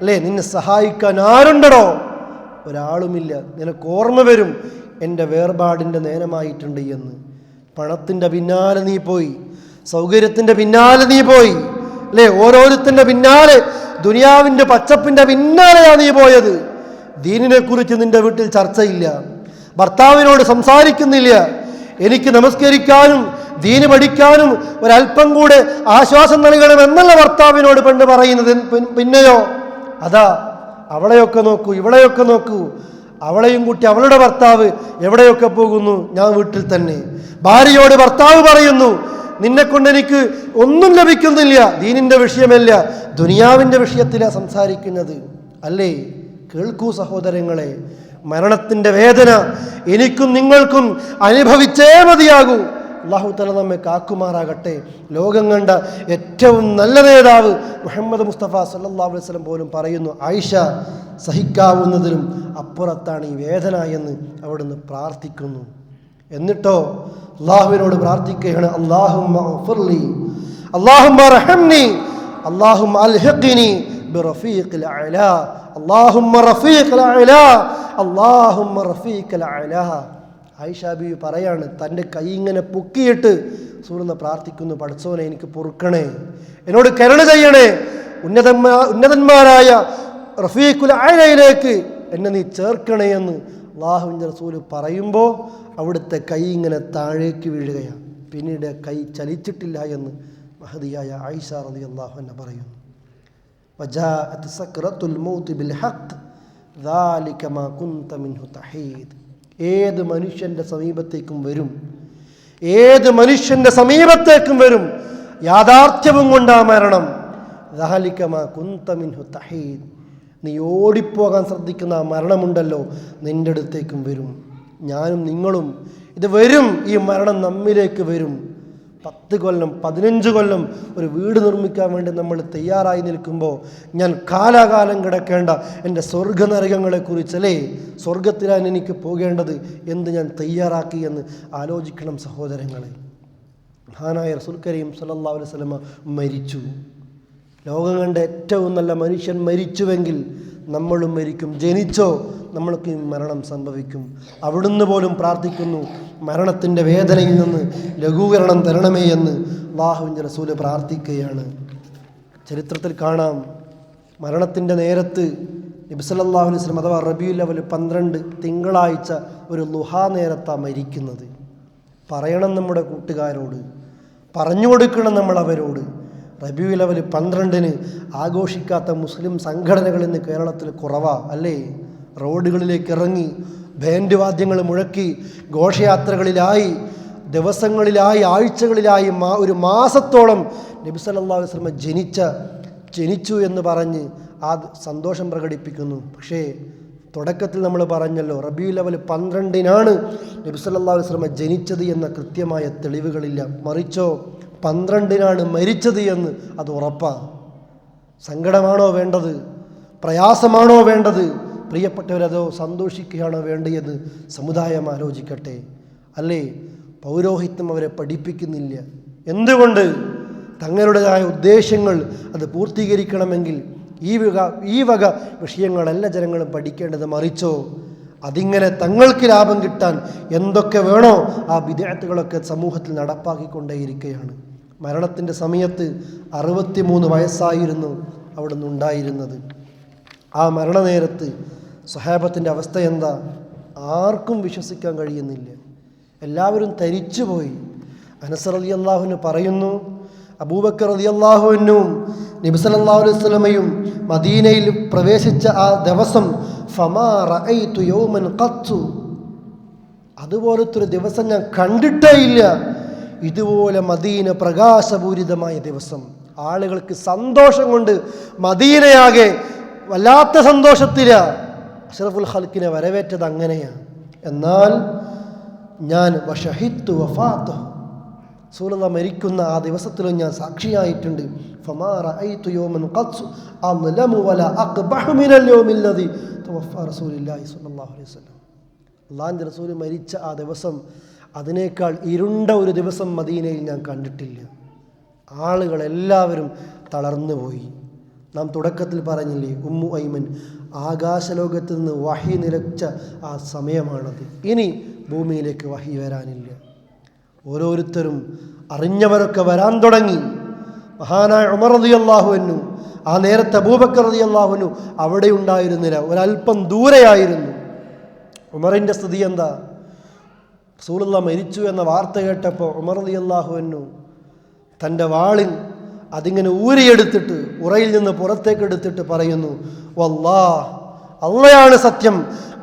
അല്ലേ, നിന്നെ സഹായിക്കാൻ ആരുണ്ടോ? ഒരാളുമില്ല. നിനക്ക് ഓർമ്മ വരും എൻ്റെ വേർപാടിൻ്റെ നേരമായിട്ടുണ്ട് എന്ന്. പണത്തിൻ്റെ പിന്നാലെ നീ പോയി, സൗകര്യത്തിൻ്റെ പിന്നാലെ നീ പോയി, അല്ലേ, ഓരോരുത്തൻ്റെ പിന്നാലെ, ദുനിയാവിൻ്റെ പച്ചപ്പിൻ്റെ പിന്നാലെയാണ് നീ പോയത്. ദീനിനെ കുറിച്ച് നിന്റെ വീട്ടിൽ ചർച്ചയില്ല, ഭർത്താവിനോട് സംസാരിക്കുന്നില്ല. എനിക്ക് നമസ്കരിക്കാനും ദീന് പഠിക്കാനും ഒരല്പം കൂടെ ആശ്വാസം നൽകണമെന്നല്ല ഭർത്താവിനോട് പെണ്ണ് പറയുന്നത്. പിന്നെയോ അതാ അവളെയൊക്കെ നോക്കൂ, ഇവളെയൊക്കെ നോക്കൂ. അവളെയും കൂട്ടി അവളുടെ ഭർത്താവ് എവിടെയൊക്കെ പോകുന്നു, ഞാൻ വീട്ടിൽ തന്നെ. ഭാര്യയോട് ഭർത്താവ് പറയുന്നു, നിന്നെക്കൊണ്ട് എനിക്ക് ഒന്നും ലഭിക്കുന്നില്ല. ദീനിൻ്റെ വിഷയമല്ല, ദുനിയാവിൻ്റെ വിഷയത്തിലാണ് സംസാരിക്കുന്നത്. അല്ലേ, കേൾക്കൂ സഹോദരങ്ങളെ, മരണത്തിൻ്റെ വേദന എനിക്കും നിങ്ങൾക്കും അനുഭവിച്ചേ മതിയാകൂ. അല്ലാഹു തആല നമ്മെ കാക്കുമാറാകട്ടെ. ലോകം കണ്ട ഏറ്റവും നല്ല നേതാവ് മുഹമ്മദ് മുസ്തഫ സല്ലല്ലാഹു അലൈഹി വസല്ലം പോലും പറയുന്നു, ആയിഷ സഹിക്കാവുന്നതിലും അപ്പുറത്താണ് ഈ വേദന എന്ന് അവിടുന്ന് പ്രാർത്ഥിക്കുന്നു. എന്നിട്ടോ അള്ളാഹുവിനോട് പ്രാർത്ഥിക്കുകയാണ്, അല്ലാഹുമ്മ ഗ്ഫിർലി, അല്ലാഹുമ്മ റഹംനി, അല്ലാഹുമ്മ അൽഹിഖ്നി ബിറഫീഖിൽ അഅ്ലാ, അല്ലാഹുമ്മ റഫീഖിൽ അഅ്ലാ, അല്ലാഹുമ്മ റഫീഖിൽ അഅ്ലാ. ആയിഷ ബീവി പറയാണ്, തൻ്റെ കൈ ഇങ്ങനെ പൊക്കിയിട്ട് സൂറന്ന് പ്രാർത്ഥിക്കുന്നു, പടച്ചോനെ എനിക്ക് പൊറുക്കണേ, എന്നോട് കരുണ ചെയ്യണേ, ഉന്നതന്മാരായ റഫീഖുൽ അഅ്ലയിലേക്ക് എന്നെ നീ ചേർക്കണേ എന്ന് അല്ലാഹുവിൻ്റെ റസൂൽ പറയുമ്പോൾ അവിടുത്തെ കൈ ഇങ്ങനെ താഴേക്ക് വീഴുകയാണ്. പിന്നീട് കൈ ചലിച്ചിട്ടില്ല എന്ന് മഹദിയായ ആയിഷ റളിയല്ലാഹു അൻഹ പറയുന്നു. വജാഅത് സക്റത്തുൽ മൗത്ത് ബിൽ ഹഖ് ദാലിക മാ കുൻത മിൻഹു തഹീദ്. ഏത് മനുഷ്യൻ്റെ സമീപത്തേക്കും വരും, ഏത് മനുഷ്യൻ്റെ സമീപത്തേക്കും വരും, യാഥാർത്ഥ്യവും കൊണ്ടാ മരണം. ദാലിക മാ കുൻത മിൻഹു തഹീദ്, നീ ഓടിപ്പോകാൻ ശ്രദ്ധിക്കുന്ന ആ മരണമുണ്ടല്ലോ, നിൻ്റെ അടുത്തേക്കും വരും. ഞാനും നിങ്ങളും ഇത് വരും, ഈ മരണം നമ്മിലേക്ക് വരും. 10 കൊല്ലം 15 കൊല്ലം ഒരു വീട് നിർമ്മിക്കാൻ വേണ്ടി നമ്മൾ തയ്യാറായി നിൽക്കുമ്പോൾ ഞാൻ കാലാകാലം കിടക്കേണ്ട എൻ്റെ സ്വർഗനരകങ്ങളെക്കുറിച്ചല്ലേ, സ്വർഗത്തിലാണ് എനിക്ക് പോകേണ്ടത്, എന്ത് ഞാൻ തയ്യാറാക്കി എന്ന് ആലോചിക്കണം സഹോദരങ്ങളെ. മഹാനായ റസൂൽ കരീം സല്ലല്ലാഹു അലൈഹി വസല്ലം മരിച്ചു. ലോകം കണ്ട ഏറ്റവും നല്ല മനുഷ്യൻ മരിച്ചുവെങ്കിൽ നമ്മളും മരിക്കും. ജനിച്ചോ നമ്മൾക്ക് മരണം സംഭവിക്കും. അവിടുന്ന് പോലും പ്രാർത്ഥിക്കുന്നു, മരണത്തിൻ്റെ വേദനയിൽ നിന്ന് ലഘൂകരണം തരണമേ എന്ന് അല്ലാഹുവിൻ്റെ റസൂല് പ്രാർത്ഥിക്കുകയാണ്. ചരിത്രത്തിൽ കാണാം, മരണത്തിൻ്റെ നേരത്ത് നബി സല്ലല്ലാഹു അലൈഹി വസല്ലം അഥവാ റബീഉൽ അവ്വൽ 12 തിങ്കളാഴ്ച ഒരു ലുഹാ നേരത്താണ് മരിക്കുന്നത്. പറയണം നമ്മുടെ കൂട്ടുകാരോട്, പറഞ്ഞു കൊടുക്കണം നമ്മൾ അവരോട്. റബീഉൽ അവ്വൽ 12 ആഘോഷിക്കാത്ത മുസ്ലിം സംഘടനകൾ ഇന്ന് കേരളത്തിൽ കുറവാ, അല്ലേ? റോഡുകളിലേക്ക് ഇറങ്ങി ബാൻഡ് വാദ്യങ്ങൾ മുഴക്കി ഘോഷയാത്രകളിലായി ദിവസങ്ങളിലായി ആഴ്ചകളിലായി ഒരു മാസത്തോളം നബി സല്ലല്ലാഹു അലൈഹി വസല്ലം ജനിച്ചു എന്ന് പറഞ്ഞ് ആ സന്തോഷം പ്രകടിപ്പിക്കുന്നു. പക്ഷേ തുടക്കത്തിൽ നമ്മൾ പറഞ്ഞല്ലോ, റബീഉൽ അവ്വൽ 12 നബി സല്ലല്ലാഹു അലൈഹി വസല്ലം ജനിച്ചത് എന്ന കൃത്യമായ തെളിവുകളില്ല. മറിച്ചോ 12 മരിച്ചത് എന്ന് അത് ഉറപ്പാണ്. സങ്കടമാണോ വേണ്ടത്? പ്രയാസമാണോ വേണ്ടത്? പ്രിയപ്പെട്ടവരതോ സന്തോഷിക്കുകയാണോ വേണ്ടതെന്ന് സമുദായം ആലോചിക്കട്ടെ. അല്ലേ, പൗരോഹിത്യം അവരെ പഠിപ്പിക്കുന്നില്ല. എന്തുകൊണ്ട്? തങ്ങളുടേതായ ഉദ്ദേശങ്ങൾ അത് പൂർത്തീകരിക്കണമെങ്കിൽ ഈ വക വിഷയങ്ങളല്ല ജനങ്ങളും പഠിക്കേണ്ടത്. മറിച്ചോ അതിങ്ങനെ തങ്ങൾക്ക് ലാഭം കിട്ടാൻ എന്തൊക്കെ വേണോ ആ ബിദ്അത്തുകളൊക്കെ സമൂഹത്തിൽ നടപ്പാക്കിക്കൊണ്ടേയിരിക്കുകയാണ്. മരണത്തിൻ്റെ സമയത്ത് 63 വയസ്സായിരുന്നു അവിടുന്ന് ഉണ്ടായിരുന്നത്. ആ മരണനേരത്ത് സ്വഹാബത്തിൻ്റെ അവസ്ഥ എന്താ? ആർക്കും വിശ്വസിക്കാൻ കഴിയുന്നില്ല. എല്ലാവരും തരിച്ചുപോയി. അനസ് റളിയല്ലാഹു അൻഹു പറയുന്നു, അബൂബക്കർ റളിയല്ലാഹു അൻഹുവും നബി സല്ലല്ലാഹു അലൈഹി വസല്ലമയും മദീനയിൽ പ്രവേശിച്ച ആ ദിവസം ഫമാ റഅയ്തു യൗമൻ ഖത്തു, അതുപോലത്തെ ഒരു ദിവസം ഞാൻ കണ്ടിട്ടേ ഇല്ല. ഇതുപോലെ മദീന പ്രകാശപൂരിതമായ ദിവസം, ആളുകൾക്ക് സന്തോഷം കൊണ്ട് മദീനയാകെ വല്ലാത്ത സന്തോഷത്തില അഷ്റഫുൽ ഖൽക്കിനെ വരവേറ്റത് അങ്ങനെയാണ്. എന്നാൽ ഞാൻ വശഹിത്തു വഫാത്ത്, റസൂലുള്ളാഹി മരിക്കുന്ന ആ ദിവസത്തിലും ഞാൻ സാക്ഷിയായിട്ടുണ്ട്. ഫമാ റഅയ്തു യൗമൻ ഖത്തു അദ്ലമു വലാ അഖ്ബഹു മിനൽ യൗമില്ലദി തവഫാ റസൂലുള്ളാഹി സ്വല്ലല്ലാഹു അലൈഹി വസല്ലം. അല്ലാഹുവിൻ്റെ റസൂൽ മരിച്ച ആ ദിവസം അതിനേക്കാൾ ഇരുണ്ട ഒരു ദിവസം മദീനയിൽ ഞാൻ കണ്ടിട്ടില്ല. ആളുകളെല്ലാവരും തളർന്നു പോയി. നാം തുടക്കത്തിൽ പറഞ്ഞില്ലേ, ഉമ്മു ഐമൻ ആകാശലോകത്ത് നിന്ന് വഹി നിലച്ച ആ സമയമാണത്. ഇനി ഭൂമിയിലേക്ക് വഹി വരാനില്ല. ഓരോരുത്തരും അറിഞ്ഞവരൊക്കെ വരാൻ തുടങ്ങി. മഹാനായ ഉമർ റളിയല്ലാഹു അൻഹു, ആ നേരത്തെ അബൂബക്കർ റളിയല്ലാഹു അൻഹു അവിടെ ഉണ്ടായിരുന്നില്ല, ഒരല്പം ദൂരെയായിരുന്നു. ഉമറിൻ്റെ സ്ഥിതി എന്താ? റസൂലുള്ളാഹി മരിച്ചു എന്ന വാർത്ത കേട്ടപ്പോൾ ഉമർ റളിയല്ലാഹു അൻഹു തൻ്റെ വാളിൽ അതിങ്ങനെ ഊരിയെടുത്തിട്ട് ഉറയിൽ നിന്ന് പുറത്തേക്ക് എടുത്തിട്ട് പറയുന്നു, വല്ലാഹ്, അള്ളയാണ് സത്യം,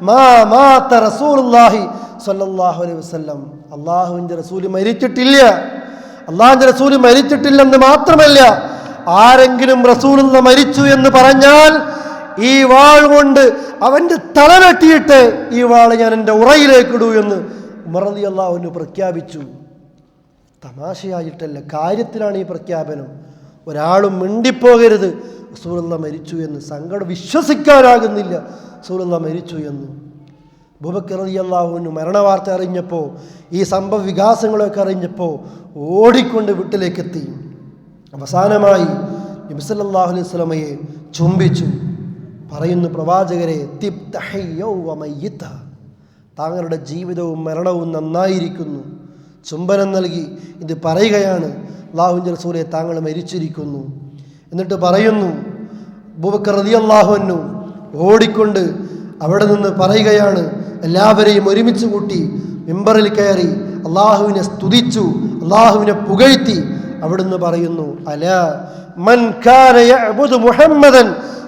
മാ മാത റസൂലുള്ളാഹി സ്വല്ലല്ലാഹു അലൈഹി വസല്ലം, അള്ളാഹുവിൻ്റെ റസൂൽ മരിച്ചിട്ടില്ല. അള്ളാഹുവിൻ്റെ റസൂൽ മരിച്ചിട്ടില്ലെന്ന് മാത്രമല്ല, ആരെങ്കിലും റസൂലുള്ളാഹി മരിച്ചു എന്ന് പറഞ്ഞാൽ ഈ വാൾ കൊണ്ട് അവൻ്റെ തല വെട്ടിയിട്ട് ഈ വാൾ ഞാൻ എൻ്റെ ഉറയിലേക്ക് ഇടൂ എന്ന് ഉമർ റളിയല്ലാഹു അൻഹു പ്രഖ്യാപിച്ചു. തമാശയായിട്ടല്ല, കാര്യത്തിലാണ് ഈ പ്രഖ്യാപനം. ഒരാളും മിണ്ടിപ്പോകരുത് റസൂലുള്ളാഹി മരിച്ചു എന്ന്. സങ്കടം വിശ്വസിക്കാനാകുന്നില്ല റസൂലുള്ളാഹി മരിച്ചു എന്ന്. അബൂബക്കർ റളിയല്ലാഹു അൻഹു മരണവാർത്ത അറിഞ്ഞപ്പോൾ, ഈ സംഭവ വികാസങ്ങളൊക്കെ അറിഞ്ഞപ്പോൾ ഓടിക്കൊണ്ട് വീട്ടിലേക്കെത്തി. അവസാനമായി നബി സല്ലല്ലാഹു അലൈഹി വസല്ലമയെ ചുംബിച്ചു. പറയുന്നു, പ്രവാചകരെ, തിബ്ത ഹയ്യൗ വ മയ്യിത, താങ്കളുടെ ജീവിതവും മരണവും നന്നായിരിക്കുന്നു. ചുംബനം നൽകി ഇത് പറയുകയാണ്, അല്ലാഹുവിൻ്റെ റസൂലേ, താങ്കൾ മരിച്ചിരിക്കുന്നു. എന്നിട്ട് പറയുന്നു, അബൂബക്കർ റളിയല്ലാഹു അൻഹു ഓടിക്കൊണ്ട് അവിടെ നിന്ന് പറയുകയാണ്, എല്ലാവരെയും ഒരുമിച്ച് കൂട്ടി മിമ്പറിൽ കയറി അള്ളാഹുവിനെ സ്തുതിച്ചു, അള്ളാഹുവിനെ പുകഴ്ത്തി. അവിടുന്ന് പറയുന്നു, അലാ മൻ കാന യഅ്ബുദു മുഹമ്മദൻ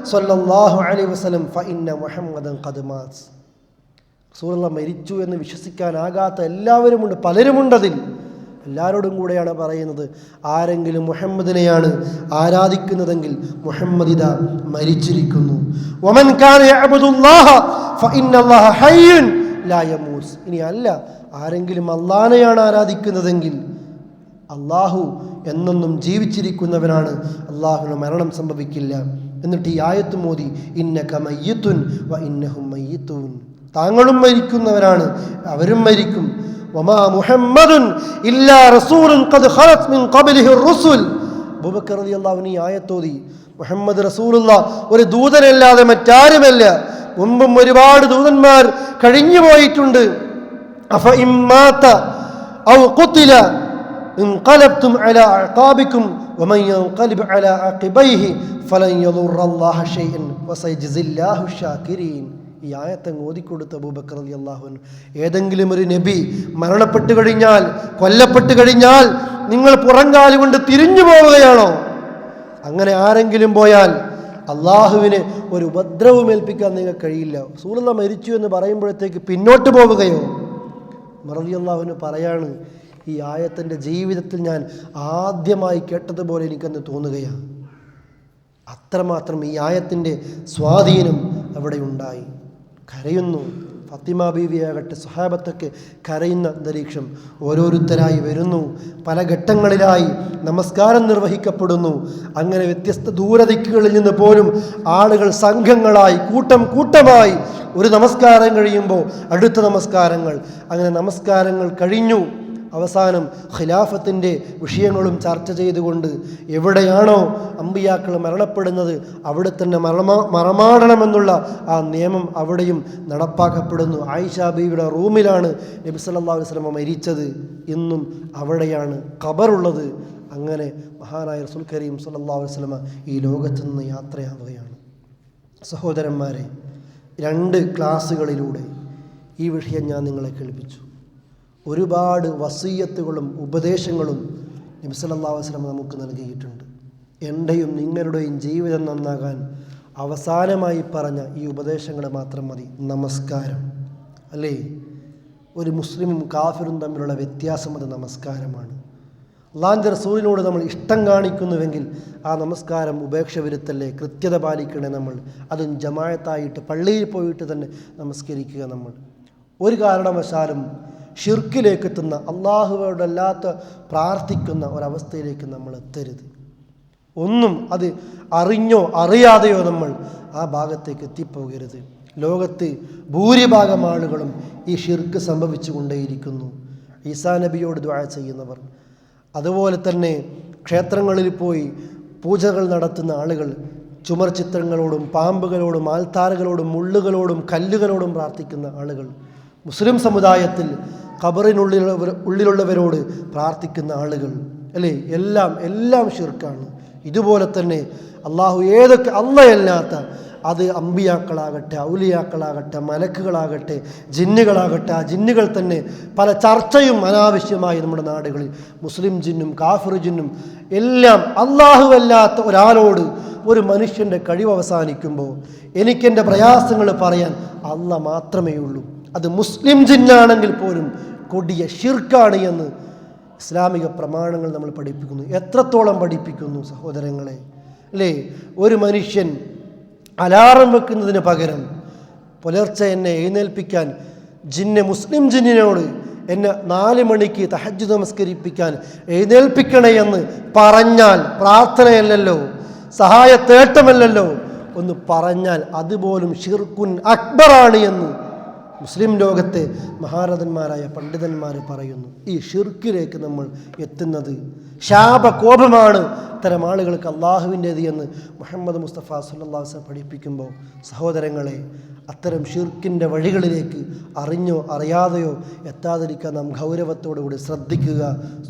സ്വല്ലല്ലാഹു അലൈഹി വസല്ലം ഫഇന്ന മുഹമ്മദൻ ഖദ് മാത്. റസൂലുള്ളാഹി മരിച്ചു എന്ന് വിശ്വസിക്കാനാകാത്ത എല്ലാവരുമുണ്ട്, പലരുമുണ്ടതിൽ. എല്ലാവരോടും കൂടെയാണ് പറയുന്നത്, ആരെങ്കിലും മുഹമ്മദിനെയാണ് ആരാധിക്കുന്നതെങ്കിൽ മുഹമ്മദ് ഇദാ മരിച്ചിരിക്കുന്നു. വമൻ കാന യഅ്ബുദുല്ലാഹ ഫഇന്നല്ലാഹ ഹയ്യുൻ ലാ യമൂത്ത്. ഇനി അല്ല, ആരെങ്കിലും അല്ലാഹനെയാണ് ആരാധിക്കുന്നതെങ്കിൽ അള്ളാഹു എന്നെന്നും ജീവിച്ചിരിക്കുന്നവനാണ്, അള്ളാഹുവിന് മരണം സംഭവിക്കില്ല. എന്നിട്ട് ഈ ആയത്ത് മോദി, ഇന്നക മയ്യിത്തുൻ വ ഇന്നഹും മയ്യിത്തൂൻ, താങ്കളും മരിക്കുന്നവരാണ്, അവരും മരിക്കും. വമാ മുഹമ്മദുൻ ഇല്ലാ റസൂലുൻ ഖദ് ഖലത് മിൻ ഖബ്ലിഹി റുസുൽ. അബൂബക്കർ റളിയല്ലാഹു അൻഹു ഈ ആയത്തോതി, മുഹമ്മദ് റസൂലുള്ളാഹ് ഒരു ദൂതനല്ലാതെ മറ്റാരുമല്ല, മുമ്പും ഒരുപാട് ദൂതന്മാർ കഴിഞ്ഞു പോയിട്ടുണ്ട്. അഫ ഇമ്മാത ഔ ഖുതില ഇൻഖലബ്തും അലാ അഅഖാബികും വമൻ യൻഖലിബ് അലാ അഖിബൈഹി ഫലൻ യദുറല്ലാഹ ഷൈഅൻ വസയജ്സില്ലാഹു ശാകിരീൻ. ഈ ആയത്തങ്ങ് ഓതിക്കൊടുത്ത അബൂബക്കർ റളിയല്ലാഹു അൻഹു, ഏതെങ്കിലും ഒരു നബി മരണപ്പെട്ടു കഴിഞ്ഞാൽ, കൊല്ലപ്പെട്ടു കഴിഞ്ഞാൽ നിങ്ങൾ പുറംകാലി കൊണ്ട് തിരിഞ്ഞു പോവുകയാണോ? അങ്ങനെ ആരെങ്കിലും പോയാൽ അള്ളാഹുവിന് ഒരു ഉപദ്രവം ഏൽപ്പിക്കാൻ നിങ്ങൾക്ക് കഴിയില്ല. റസൂലുള്ളാഹി മരിച്ചു എന്ന് പറയുമ്പോഴത്തേക്ക് പിന്നോട്ട് പോവുകയോ? റളിയല്ലാഹു അൻഹു പറയാണ്, ഈ ആയത്തിൻ്റെ ജീവിതത്തിൽ ഞാൻ ആദ്യമായി കേട്ടതുപോലെ എനിക്കന്ന് തോന്നുകയാണ്. അത്രമാത്രം ഈ ആയത്തിൻ്റെ സ്വാധീനം അവിടെ ഉണ്ടായി. കരയുന്നു. ഫാത്തിമ ബീവിയാകട്ടെ, സ്വഹാബത്തൊക്കെ കരയുന്ന അന്തരീക്ഷം. ഓരോരുത്തരായി വരുന്നു, പല ഘട്ടങ്ങളിലായി നമസ്കാരം നിർവഹിക്കപ്പെടുന്നു. അങ്ങനെ വ്യത്യസ്ത ദൂരദിക്കുകളിൽ നിന്ന് പോലും ആളുകൾ സംഘങ്ങളായി, കൂട്ടം കൂട്ടമായി ഒരു നമസ്കാരം കഴിയുമ്പോൾ അടുത്ത നമസ്കാരങ്ങൾ, അങ്ങനെ നമസ്കാരങ്ങൾ കഴിഞ്ഞു. അവസാനം ഖിലാഫത്തിൻ്റെ വിഷയങ്ങളും ചർച്ച ചെയ്തുകൊണ്ട് എവിടെയാണോ അമ്പിയാക്കൾ മരണപ്പെടുന്നത് അവിടെ തന്നെ മറമാടണമെന്നുള്ള ആ നിയമം അവിടെയും നടപ്പാക്കപ്പെടുന്നു. ആയിഷ ബീവിയുടെ റൂമിലാണ് നബി സല്ലല്ലാഹു അലൈഹി വസല്ലം മരിച്ചത്. ഇന്നും അവിടെയാണ് ഖബറുള്ളത്. അങ്ങനെ മഹാനായ റസൂൽ കരീം സല്ലല്ലാഹു അലൈഹി വസല്ലം ഈ ലോകത്ത് നിന്ന് യാത്രയാവുകയാണ്. സഹോദരന്മാരെ, 2 ക്ലാസ്സുകളിലൂടെ ഈ വിഷയം ഞാൻ നിങ്ങളെ കേൾപ്പിച്ചു. ഒരുപാട് വസിയ്യത്തുകളും ഉപദേശങ്ങളും നബി സല്ലല്ലാഹു അലൈഹി വസല്ലം നമുക്ക് നൽകിയിട്ടുണ്ട്. എൻ്റെയും നിങ്ങളുടെയും ജീവിതം നന്നാകാൻ അവസാനമായി പറഞ്ഞ ഈ ഉപദേശങ്ങൾ മാത്രം മതി. നമസ്കാരം അല്ലേ, ഒരു മുസ്ലിമും കാഫിറും തമ്മിലുള്ള വ്യത്യാസം അത് നമസ്കാരമാണ്. അല്ലാഹുവിൻ്റെ റസൂലിനോട് നമ്മൾ ഇഷ്ടം കാണിക്കുന്നുവെങ്കിൽ ആ നമസ്കാരം ഉപേക്ഷ വരുത്തല്ലേ, കൃത്യത പാലിക്കണേ. നമ്മൾ അതും ജമാഅത്തായിട്ട് പള്ളിയിൽ പോയിട്ട് തന്നെ നമസ്കരിക്കുക. നമ്മൾ ഒരു കാരണവശാലും ഷിർക്കിലേക്ക് എത്തുന്ന, അല്ലാഹുവോടല്ലാത്ത പ്രാർത്ഥിക്കുന്ന ഒരവസ്ഥയിലേക്ക് നമ്മൾ എത്തരുത്. ഒന്നും അത് അറിഞ്ഞോ അറിയാതെയോ നമ്മൾ ആ ഭാഗത്തേക്ക് എത്തിപ്പോകരുത്. ലോകത്ത് ഭൂരിഭാഗം ആളുകളും ഈ ഷിർക്ക് സംഭവിച്ചു കൊണ്ടേയിരിക്കുന്നു. ഈസാ നബിയോട് ദുആ ചെയ്യുന്നവർ, അതുപോലെ തന്നെ ക്ഷേത്രങ്ങളിൽ പോയി പൂജകൾ നടത്തുന്ന ആളുകൾ, ചുമർ ചിത്രങ്ങളോടും പാമ്പുകളോടും ആൽത്താരകളോടും മുള്ളുകളോടും കല്ലുകളോടും പ്രാർത്ഥിക്കുന്ന ആളുകൾ, മുസ്ലിം സമുദായത്തിൽ ഖബറിനുള്ളിലുള്ളവരോട് പ്രാർത്ഥിക്കുന്ന ആളുകൾ അല്ലേ, എല്ലാം ഷിർക്കാണ്. ഇതുപോലെ തന്നെ അള്ളാഹു ഏതൊക്കെ അല്ലാത്ത, അത് അമ്പിയാക്കളാകട്ടെ, ഔലിയാക്കളാകട്ടെ, മലക്കുകളാകട്ടെ, ജിന്നുകളാകട്ടെ, ആ ജിന്നുകൾ തന്നെ പല ചർച്ചയും അനാവശ്യമായി നമ്മുടെ നാടുകളിൽ മുസ്ലിം ജിന്നും കാഫിർ ജിന്നും എല്ലാം. അല്ലാഹുവല്ലാത്ത ഒരാളോട് ഒരു മനുഷ്യൻ്റെ കഴിവ് അവസാനിക്കുമ്പോൾ എനിക്കെൻ്റെ പ്രയാസങ്ങൾ പറയാൻ അല്ലാഹ് മാത്രമേ ഉള്ളൂ. അത് മുസ്ലിം ജിന്നാണെങ്കിൽ പോലും കൊടിയ ഷിർക്കാണ് എന്ന് ഇസ്ലാമിക പ്രമാണങ്ങൾ നമ്മൾ പഠിപ്പിക്കുന്നു. എത്രത്തോളം പഠിപ്പിക്കുന്നു സഹോദരങ്ങളെ അല്ലേ. ഒരു മനുഷ്യൻ അലാറം വെക്കുന്നതിന് പകരം പുലർച്ചെ എന്നെ എഴുന്നേൽപ്പിക്കാൻ മുസ്ലിം ജിന്നിനോട് എന്നെ 4 മണിക്ക് തഹജ്ജുദ് നമസ്കരിപ്പിക്കാൻ എഴുന്നേൽപ്പിക്കണേ എന്ന് പറഞ്ഞാൽ, പ്രാർത്ഥനയല്ലല്ലോ, സഹായത്തേട്ടമല്ലല്ലോ, ഒന്ന് പറഞ്ഞാൽ അതുപോലും ഷിർക്കുൻ അക്ബറാണ് എന്ന് മുസ്ലിം ലോകത്തെ മഹാരഥന്മാരായ പണ്ഡിതന്മാർ പറയുന്നു. ഈ ഷിർക്കിലേക്ക് നമ്മൾ എത്തുന്നത് ശാപകോപമാണ് ഇത്തരം ആളുകൾക്ക് അള്ളാഹുവിൻ്റേത് എന്ന് മുഹമ്മദ് മുസ്തഫ സല്ലല്ലാഹു അലൈഹി വസല്ലം പഠിപ്പിക്കുമ്പോൾ സഹോദരങ്ങളെ, അത്തരം ഷിർക്കിൻ്റെ വഴികളിലേക്ക് അറിഞ്ഞോ അറിയാതെയോ എത്താതിരിക്കാൻ നാം ഗൗരവത്തോടുകൂടി ശ്രദ്ധിക്കുക,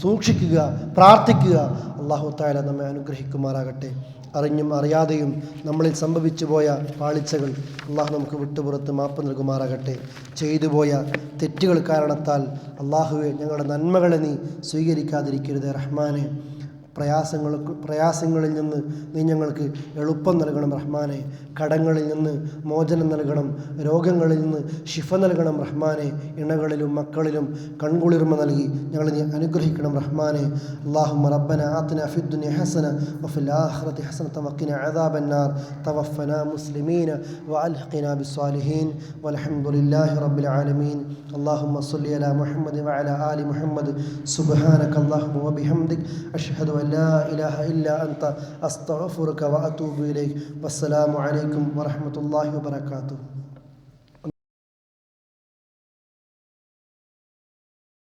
സൂക്ഷിക്കുക, പ്രാർത്ഥിക്കുക. അല്ലാഹു തആല നമ്മെ അനുഗ്രഹിക്കുമാറാകട്ടെ. അറിഞ്ഞും അറിയാതെയും നമ്മളിൽ സംഭവിച്ചു പോയ പാളിച്ചകൾ അള്ളാഹു നമുക്ക് വിട്ടുപുറത്ത് മാപ്പ് നൽകുമാറാകട്ടെ. ചെയ്തു പോയ തെറ്റുകൾ കാരണത്താൽ അള്ളാഹുവെ ഞങ്ങളുടെ നന്മകളെ നീ സ്വീകരിക്കാതിരിക്കരുത് റഹ്മാനെ. പ്രയാസങ്ങളിൽ നിന്ന് നീ ഞങ്ങൾക്ക് എളുപ്പം നൽകണം റഹ്മാനെ. കടങ്ങളിൽ നിന്ന് മോചനം നൽകണം, രോഗങ്ങളിൽ നിന്ന് ശിഫ നൽകണം റഹ്മാനെ. ഇണകളിലും മക്കളിലും കൺകുളിർമ നൽകി ഞങ്ങളെ നീ അനുഗ്രഹിക്കണം റഹ്മാനെ. അല്ലാഹുമ്മ റബ്ബന ആതിനാ ഫിദ്ദുനിയ ഹസന വഫിൽ ആഖിറതി ഹസനത വഖിനാ അദാബന്നാർ. തവഫനാ മുസ്ലിമീന വഅൽഹിഖനാ ബിസ്സാലിഹീൻ വൽഹംദുലില്ലാഹി റബ്ബിൽ ആലമീൻ. അല്ലാഹുമ്മ സ്വല്ലി അലാ മുഹമ്മദ് വഅലാ ആലി മുഹമ്മദ്. സുബ്ഹാനക അല്ലാഹുമ്മ വബിഹംദിക അഷ്ഹദു അൻ ലാ ഇലാഹ ഇല്ലാ അൻത അസ്തഗ്ഫിറുക വഅതൂബു ഇലൈക്. വസ്സലാമു അലൈക്കും വറഹ്മത്തുള്ളാഹി വബറകാതുഹു.